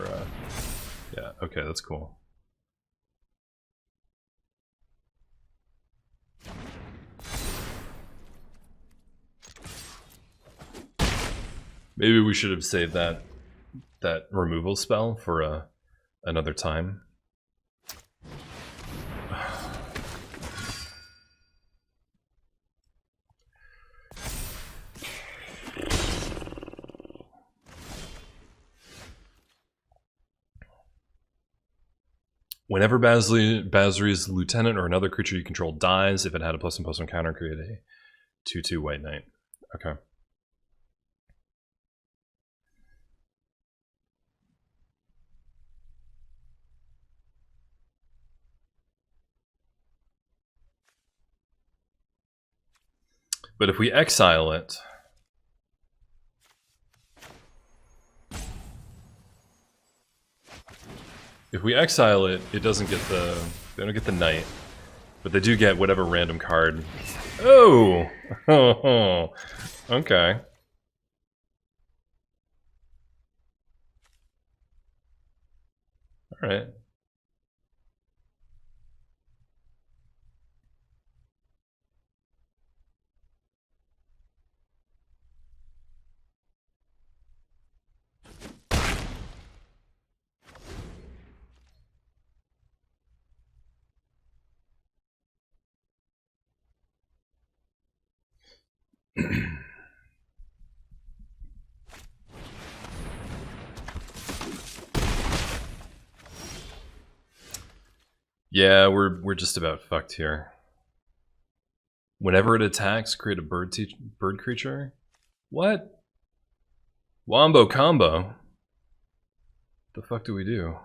yeah, okay, that's cool. Maybe we should have saved that removal spell for another time. Whenever Basri's lieutenant or another creature you control dies, if it had a +1/+1 counter, create a 2/2 white knight. Okay. But if we exile it, it doesn't get the, they don't get the knight, but they do get whatever random card. Oh, okay. All right. Yeah, we're just about fucked here. Whenever it attacks, create a bird creature. What? Wombo combo. The fuck do we do?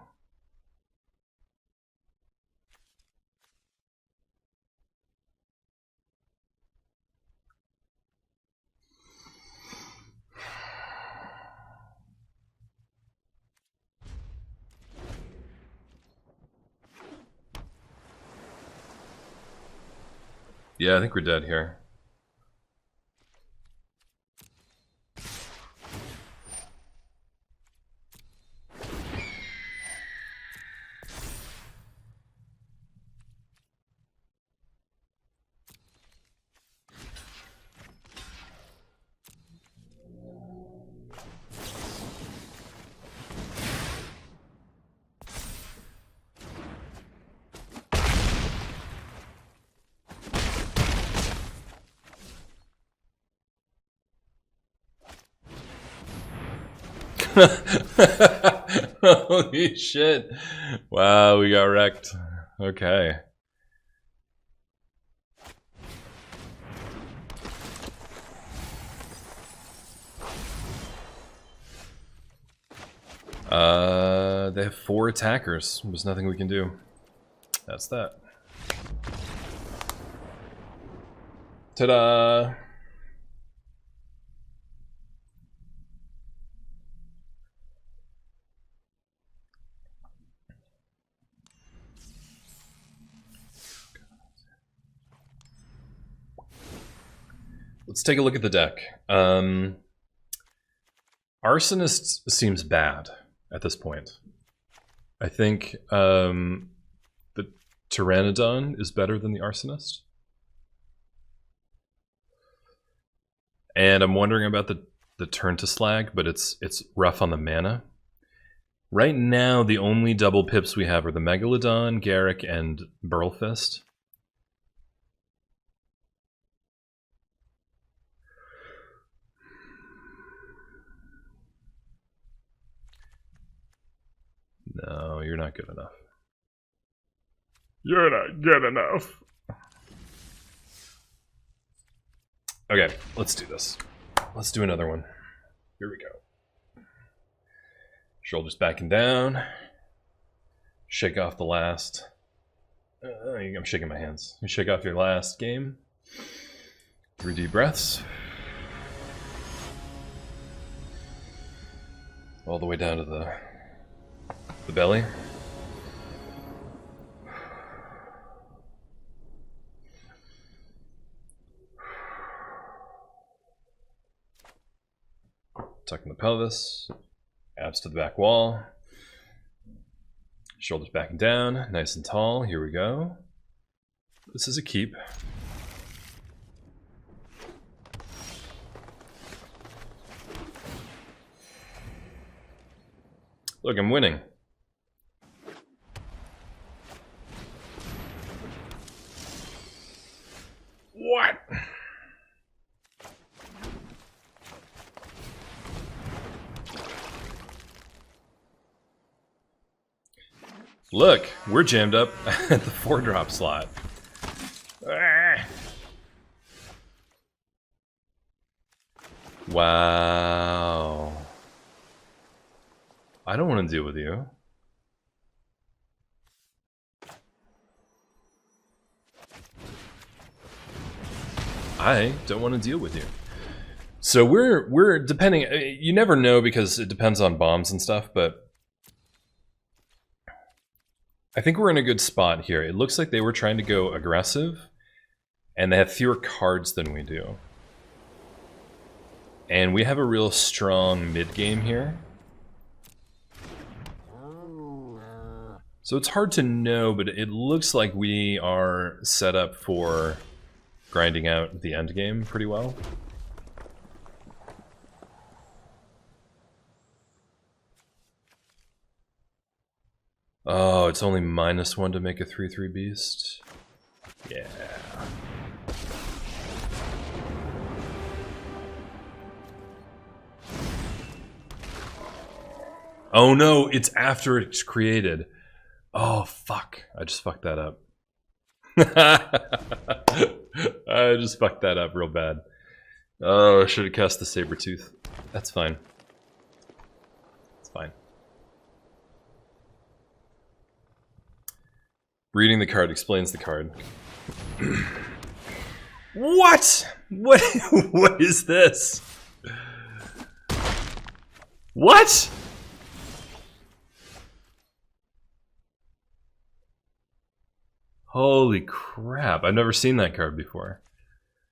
Yeah, I think we're dead here. Holy shit. Wow, we got wrecked. Okay. They have 4 attackers. There's nothing we can do. That's that. Ta-da! Let's take a look at the deck. Arsonist seems bad at this point. I think the Pteranodon is better than the Arsonist. And I'm wondering about the turn to slag, but it's rough on the mana. Right now, the only double pips we have are the Megalodon, Garruk, and Burlfist. No, you're not good enough. You're not good enough. Okay, let's do this. Let's do another one. Here we go. Shoulders backing down. Shake off the last. I'm shaking my hands. You shake off your last game. 3 deep breaths. All the way down to the belly. tucking the pelvis, abs to the back wall, shoulders back and down, nice and tall. Here we go. This is a keep. Look, I'm winning. What? Look, we're jammed up at the 4-drop slot. Wow. I don't want to deal with you. I don't want to deal with you. So we're depending, you never know because it depends on bombs and stuff, but I think we're in a good spot here. It looks like they were trying to go aggressive and they have fewer cards than we do. And we have a real strong mid game here. So it's hard to know, but it looks like we are set up for grinding out the end game pretty well. Oh, it's only -1 to make a 3/3 beast. Yeah. Oh no, it's after it's created. Oh fuck, I just fucked that up. I just fucked that up real bad. Oh, I should have cast the Sabertooth. That's fine. It's fine. Reading the card explains the card. What? What is this? What? Holy crap, I've never seen that card before.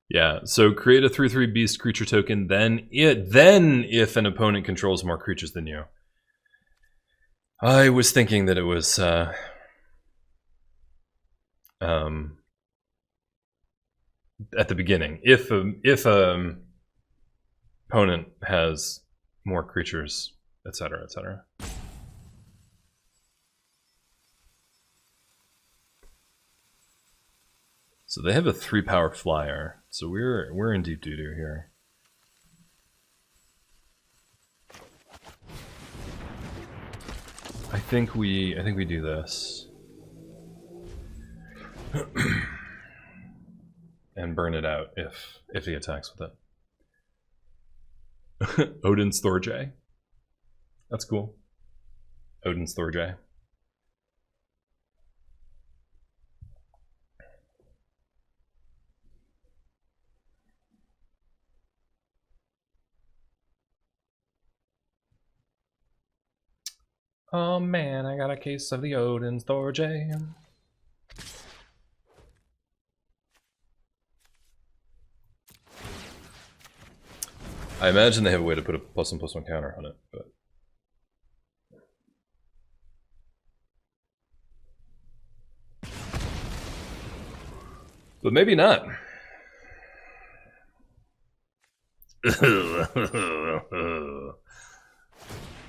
Yeah, so create a 3/3 beast creature token, then if an opponent controls more creatures than you. I was thinking that it was at the beginning. If opponent has more creatures, etc., etc. So they have a 3-power flyer. So we're in deep doo-doo here. I think we do this. And burn it out if he attacks with it. Odin's Storj. That's cool. Odin's Storj. Oh man, I got a case of the Odin's Storj. I imagine they have a way to put a +1/+1 counter on it, but maybe not.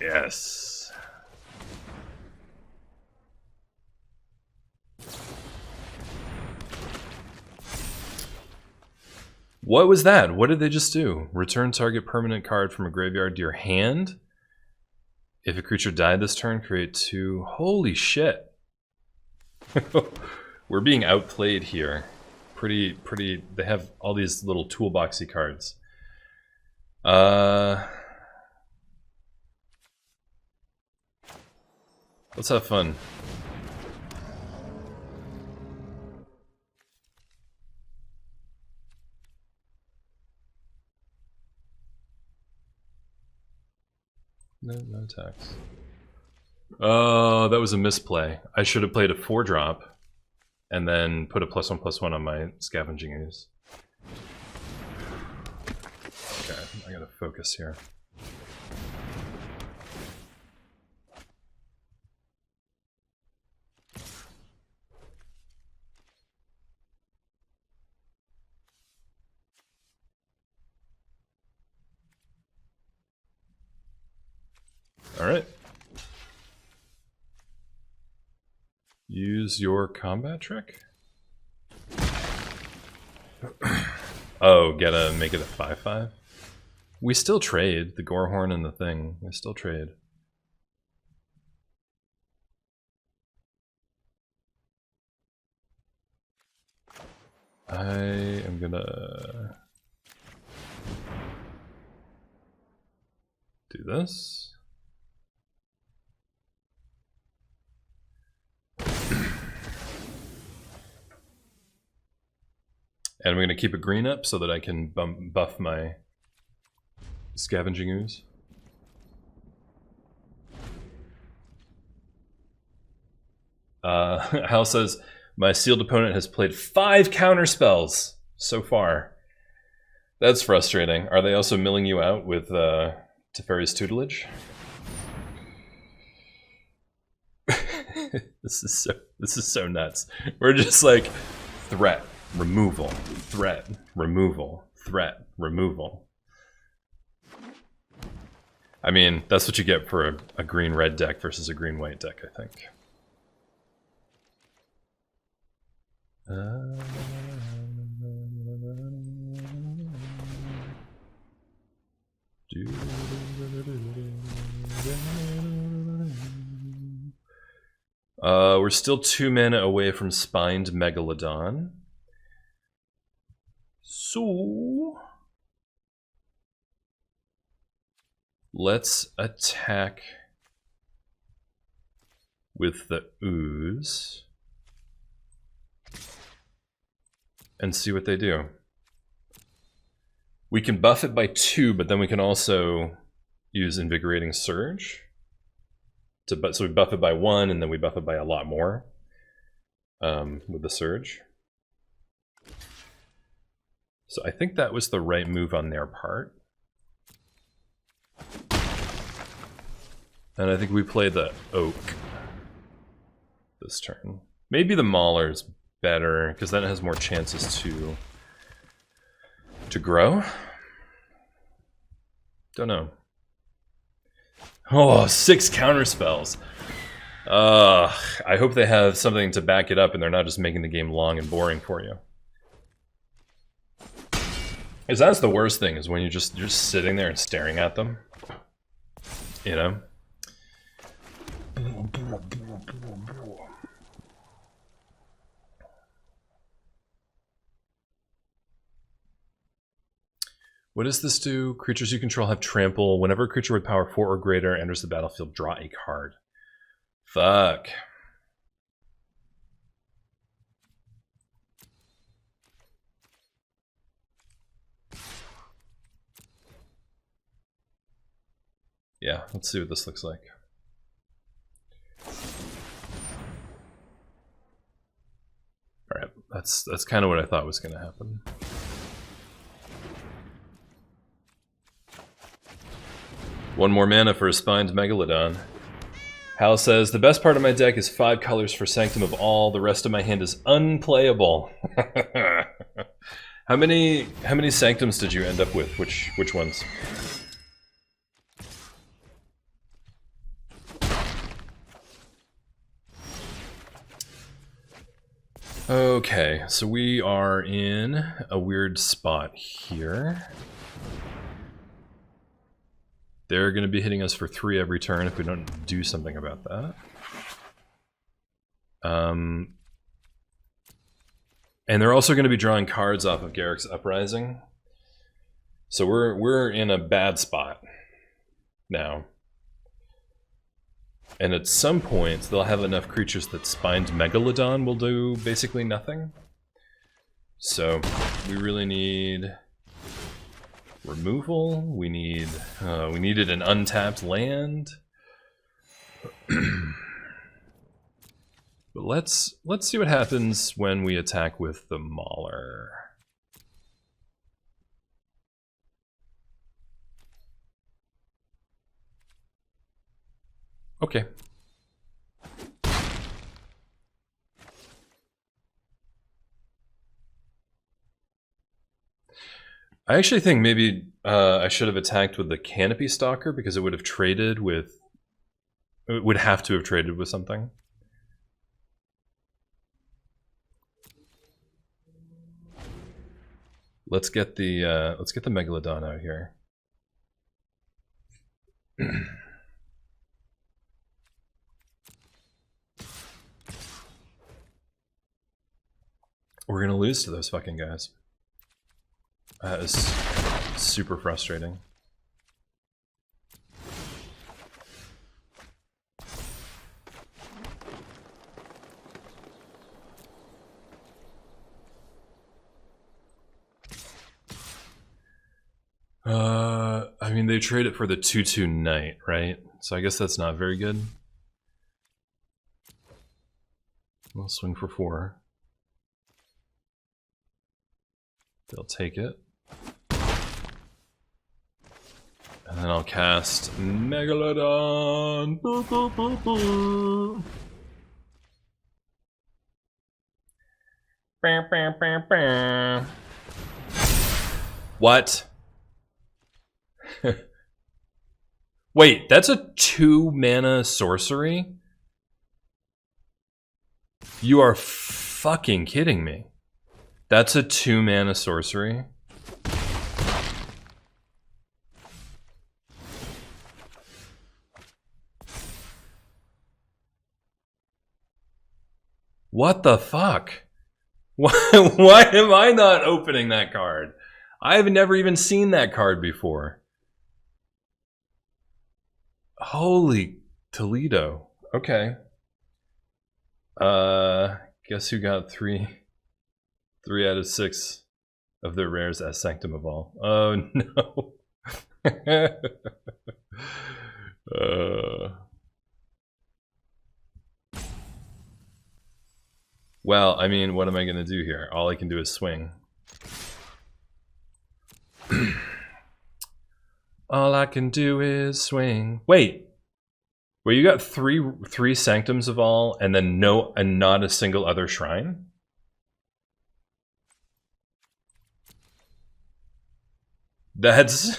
Yes. What was that? What did they just do? Return target permanent card from a graveyard to your hand. If a creature died this turn, create 2. Holy shit. We're being outplayed here. Pretty, they have all these little toolboxy cards. Let's have fun. No attacks. Oh, that was a misplay. I should have played a 4-drop and then put a +1/+1 on my scavenging ooze. Okay, I gotta focus here. Alright. Use your combat trick? Oh, make it a 5/5? We still trade, the Gorehorn and the thing. We still trade. I am gonna do this. And I'm going to keep a green up so that I can buff my Scavenging Ooze. Hal says, my sealed opponent has played 5 counter spells so far. That's frustrating. Are they also milling you out with Teferi's tutelage? This is so nuts. We're just like threat, removal, threat, removal, threat, removal. I mean, that's what you get for a green-red deck versus a green-white deck, I think. We're still 2 mana away from Spined Megalodon. So let's attack with the Ooze and see what they do. We can buff it by 2, but then we can also use Invigorating Surge. So we buff it by 1, and then we buff it by a lot more with the Surge. So I think that was the right move on their part. And I think we play the Oak this turn. Maybe the Mauler's better, because then it has more chances to grow. Don't know. Oh, 6 counter spells. I hope they have something to back it up and they're not just making the game long and boring for you. Because that's the worst thing, is when you're just sitting there and staring at them. You know? What does this do? Creatures you control have trample. Whenever a creature with power 4 or greater enters the battlefield, draw a card. Fuck. Yeah, let's see what this looks like. Alright, that's kind of what I thought was going to happen. One more mana for a Spined Megalodon. Hal says, the best part of my deck is 5 colors for Sanctum of All. The rest of my hand is unplayable. How many Sanctums did you end up with? Which ones? Okay, so we are in a weird spot here. They're going to be hitting us for 3 every turn if we don't do something about that. And they're also going to be drawing cards off of Garruk's Uprising. So we're in a bad spot now. And at some point, they'll have enough creatures that Spined Megalodon will do basically nothing. So we really need removal. We needed an untapped land. But let's see what happens when we attack with the Mauler. Okay. I actually think maybe I should have attacked with the Canopy Stalker, because it would have traded with would have to have traded with something. Let's get the Megalodon out here. We're gonna lose to those fucking guys. That is super frustrating. I mean, they trade it for the 2/2 knight, right? So I guess that's not very good. We'll swing for 4. They'll take it. And then I'll cast Megalodon. Boo, boo, boo, boo. Bah, bah, bah, bah. What? Wait, that's a 2 mana sorcery? You are fucking kidding me. That's a 2 mana sorcery? What the fuck? Why am I not opening that card? I've never even seen that card before. Holy Toledo. Okay. Guess who got 3 out of 6 of their rares as Sanctum of All? Oh no. Well, I mean, what am I gonna do here? All I can do is swing. All I can do is swing. Wait, you got three Sanctums of All, and then not a single other shrine. That's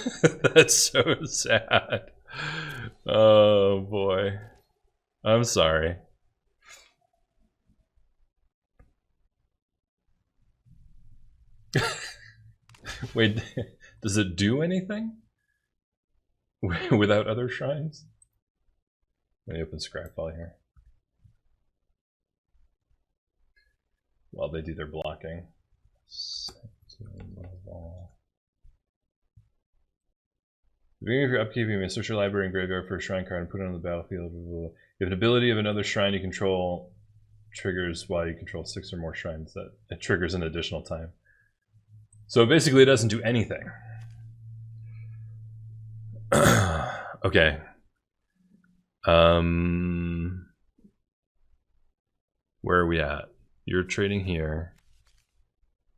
so sad. Oh boy, I'm sorry. Wait, does it do anything without other shrines? Let me open scrap file here while they do their blocking. At the beginning of your upkeep, you may search your library and graveyard for a shrine card and put it on the battlefield. You have an ability of another shrine you control triggers while you control 6 or more shrines. That it triggers an additional time. So basically, it doesn't do anything. Okay. Where are we at? You're trading here.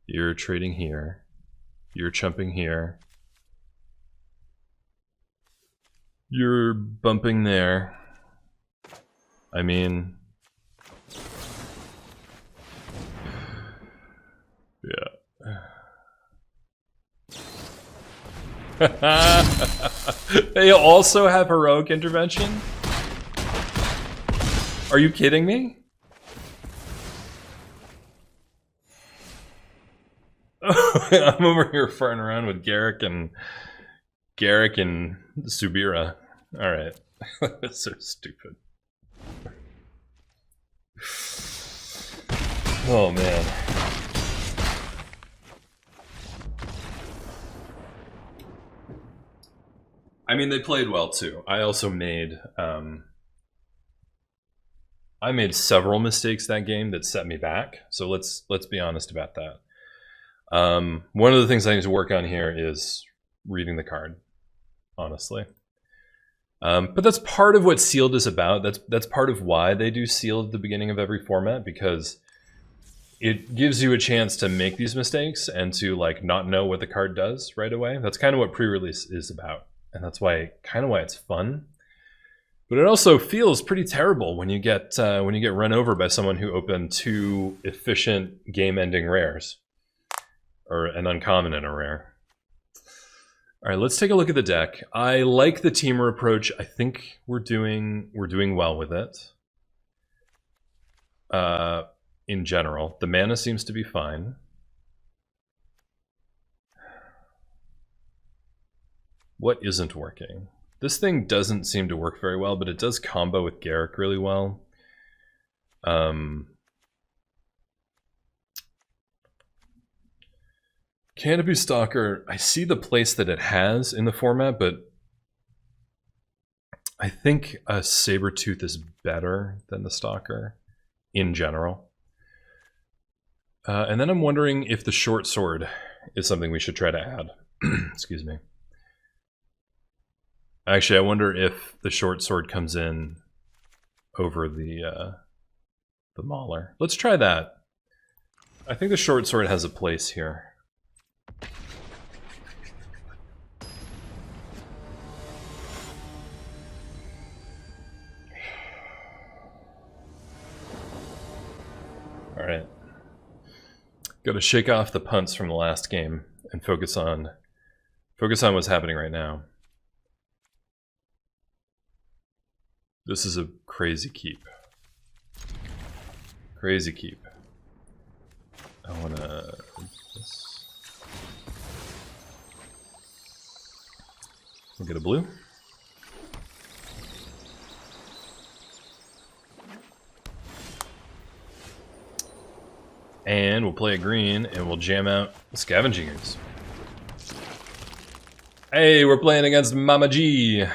You're trading here. You're chumping here. You're bumping there. I mean... yeah. They also have heroic intervention? Are you kidding me? I'm over here farting around with Garrick and Subira. Alright. That's so stupid. Oh man. I mean, they played well too. I also made I made several mistakes that game that set me back. So let's be honest about that. One of the things I need to work on here is reading the card, honestly. But that's part of what sealed is about. That's part of why they do sealed at the beginning of every format, because it gives you a chance to make these mistakes and to like not know what the card does right away. That's kind of what pre-release is about, and that's why it's fun. But it also feels pretty terrible when you get run over by someone who opened 2 efficient game-ending rares, or an uncommon and a rare. All right, let's take a look at the deck. I like the Teamer approach. I think we're doing well with it. In general, the mana seems to be fine. What isn't working? This thing doesn't seem to work very well, but it does combo with Garruk really well. Canopy Stalker, I see the place that it has in the format, but I think a Sabertooth is better than the Stalker in general. And then I'm wondering if the Short Sword is something we should try to add. Excuse me. Actually, I wonder if the Short Sword comes in over the Mauler. Let's try that. I think the Short Sword has a place here. All right. Got to shake off the punts from the last game and focus on what's happening right now. This is a crazy keep. Crazy keep. I wanna this. We'll get a blue. And we'll play a green, and we'll jam out Scavenging Ooze. Hey, we're playing against Mama G.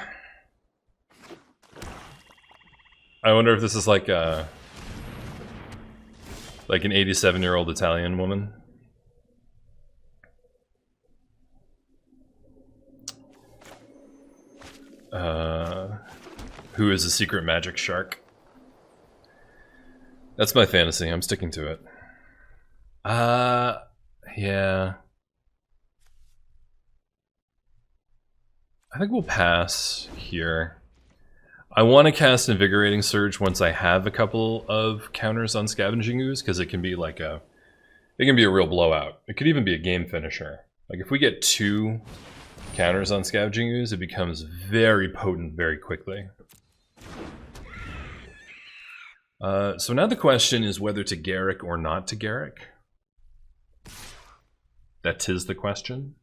I wonder if this is like an 87-year-old Italian woman. Who is a secret magic shark. That's my fantasy. I'm sticking to it. Yeah. I think we'll pass here. I want to cast Invigorating Surge once I have a couple of counters on Scavenging Ooze, because it can be like it can be a real blowout. It could even be a game finisher. Like if we get 2 counters on Scavenging Ooze, it becomes very potent very quickly. So now the question is whether to Garruk or not to Garruk. That 'tis the question.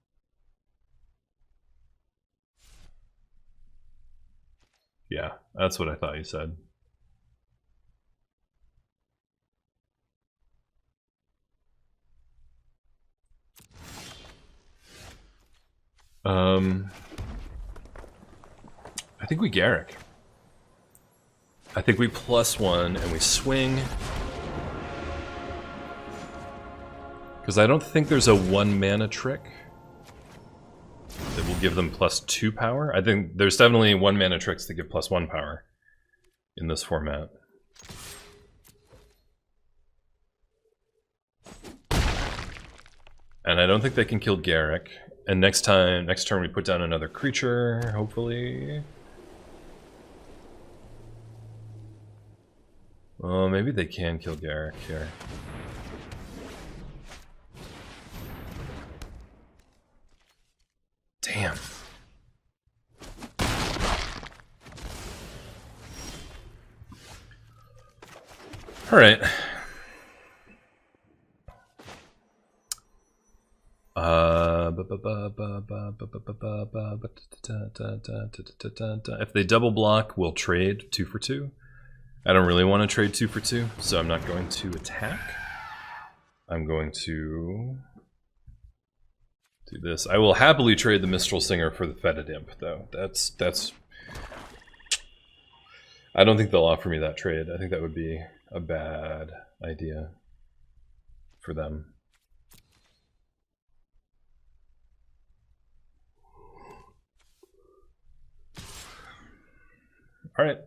Yeah, that's what I thought you said. I think we Garruk. I think we +1 and we swing. Because I don't think there's a 1 mana trick that will give them +2 power. I think there's definitely 1 mana tricks that give +1 power in this format. And I don't think they can kill Garruk. And next turn we put down another creature, hopefully. Oh, maybe they can kill Garruk here. Damn. All right. If they double block, we'll trade 2 for 2. I don't really want to trade 2 for 2, so I'm not going to attack. I'm going to do this. I will happily trade the Mistral Singer for the Fetid Imp, though. That's. I don't think they'll offer me that trade. I think that would be a bad idea for them. All right.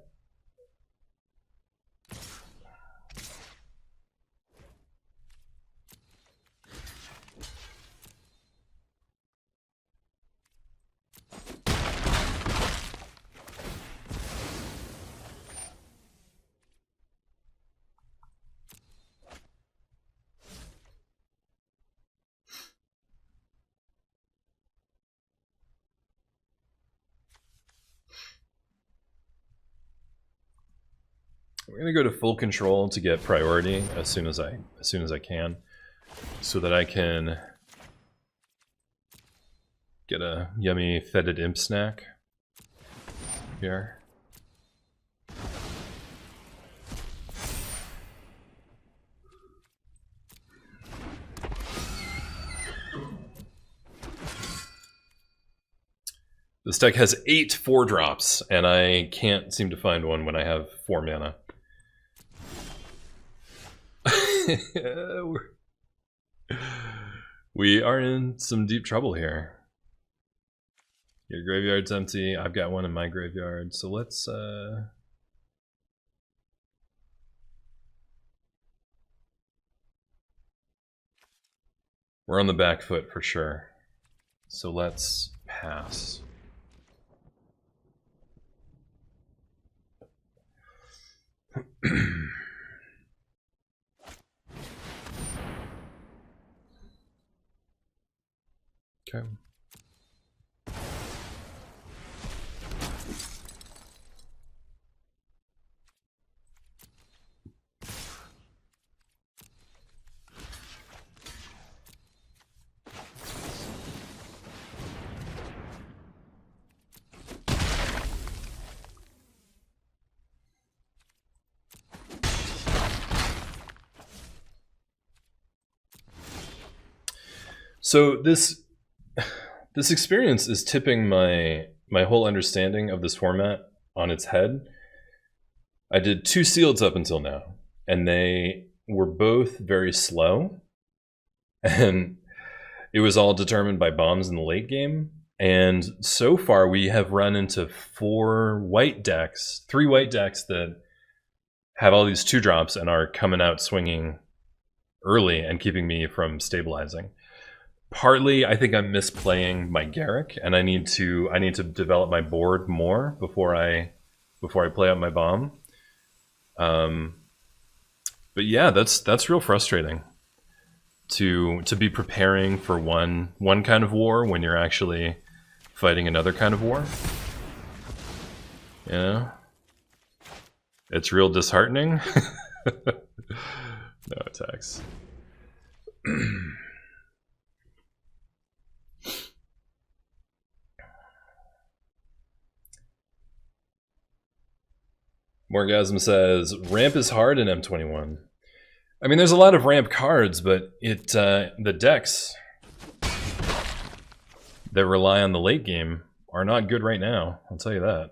We're gonna go to full control to get priority as soon as I can, so that I can get a yummy fetid imp snack here. This deck has 8 4-drops, and I can't seem to find one when I have 4 mana. We are in some deep trouble here. Your graveyard's empty. I've got one in my graveyard, so let's we're on the back foot for sure. So let's pass. Okay. So this experience is tipping my whole understanding of this format on its head. I did 2 sealeds up until now, and they were both very slow, and it was all determined by bombs in the late game. And so far we have run into 3 white decks that have all these 2-drops and are coming out swinging early and keeping me from stabilizing. Partly, I think I'm misplaying my Garrick, and I need to develop my board more before I play out my bomb. But yeah, that's real frustrating to be preparing for one kind of war when you're actually fighting another kind of war. You know, it's real disheartening. No attacks. Morgasm says, ramp is hard in M21. I mean, there's a lot of ramp cards, but the decks that rely on the late game are not good right now, I'll tell you that.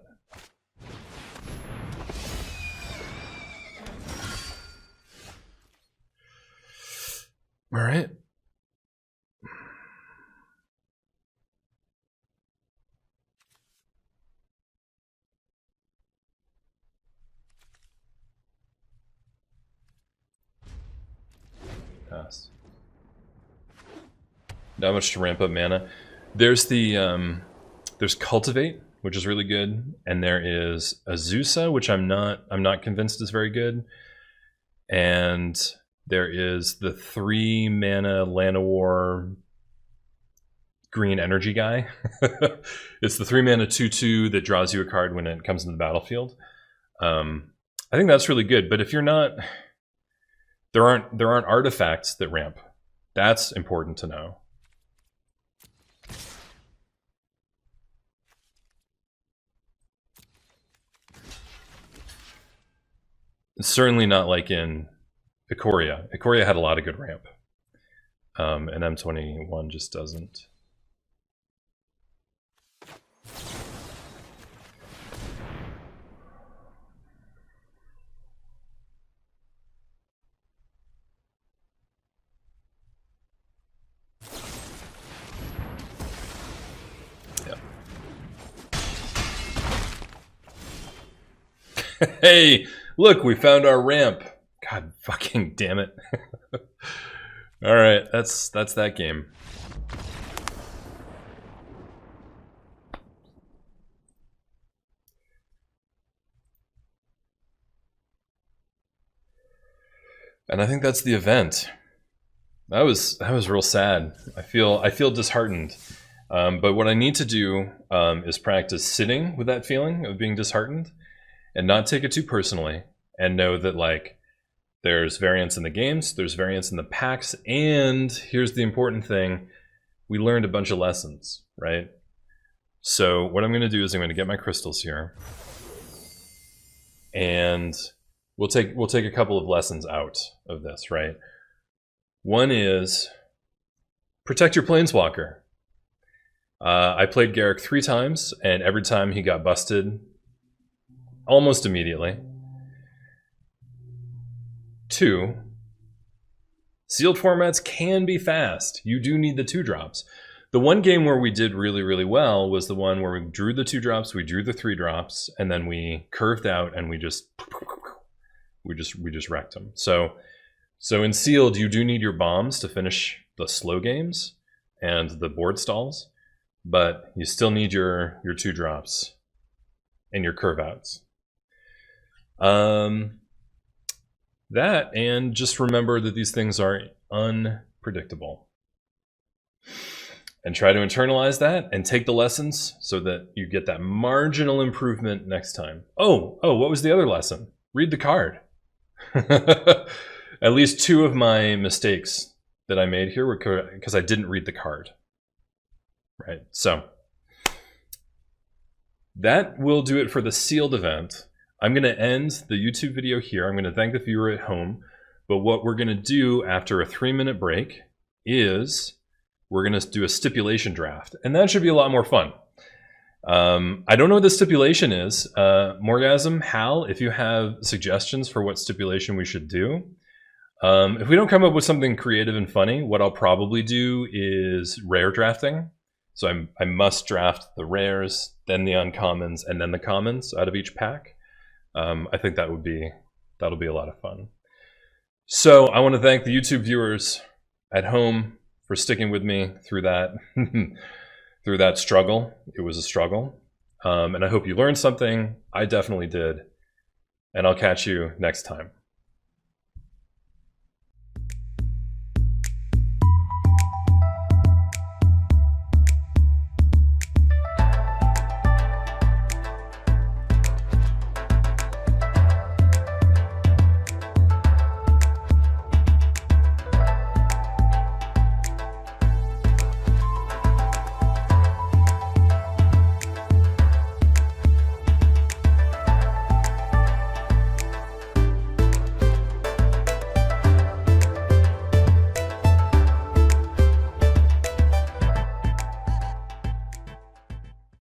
All right. Pass. Not much to ramp up mana. There's there's Cultivate, which is really good, and there is Azusa, which I'm not convinced is very good, and there is the 3 mana Llanowar green energy guy. It's the 3 mana 2/2 that draws you a card when it comes into the battlefield. I think that's really good, but if you're not, there aren't artifacts that ramp. That's important to know. It's certainly not like in Ikoria. Ikoria had a lot of good ramp, and M21 just doesn't. Hey, look, we found our ramp. God fucking damn it. All right, that's that game. And I think that's the event. That was real sad. I feel disheartened. But what I need to do is practice sitting with that feeling of being disheartened and not take it too personally, and know that like there's variance in the games, there's variance in the packs, and here's the important thing, we learned a bunch of lessons, right? So what I'm going to do is I'm going to get my crystals here, and we'll take a couple of lessons out of this, right? One is protect your planeswalker. I played Garrick 3 times, and every time he got busted almost immediately. 2, sealed formats can be fast. You do need the 2-drops. The one game where we did really, really well was the one where we drew the 2-drops, we drew the 3-drops, and then we curved out and we just wrecked them. So in sealed, you do need your bombs to finish the slow games and the board stalls, but you still need your 2-drops and your curve outs. That, and just remember that these things are unpredictable. And try to internalize that and take the lessons so that you get that marginal improvement next time. Oh, what was the other lesson? Read the card. At least 2 of my mistakes that I made here were because I didn't read the card. Right, so that will do it for the sealed event. I'm going to end the YouTube video here. I'm going to thank the viewer at home. But what we're going to do after a 3-minute break is we're going to do a stipulation draft. And that should be a lot more fun. I don't know what the stipulation is. Morgasm, Hal, if you have suggestions for what stipulation we should do. If we don't come up with something creative and funny, what I'll probably do is rare drafting. So I must draft the rares, then the uncommons, and then the commons out of each pack. I think that'll be a lot of fun. So I want to thank the YouTube viewers at home for sticking with me through that through that struggle. It was a struggle, and I hope you learned something. I definitely did, and I'll catch you next time.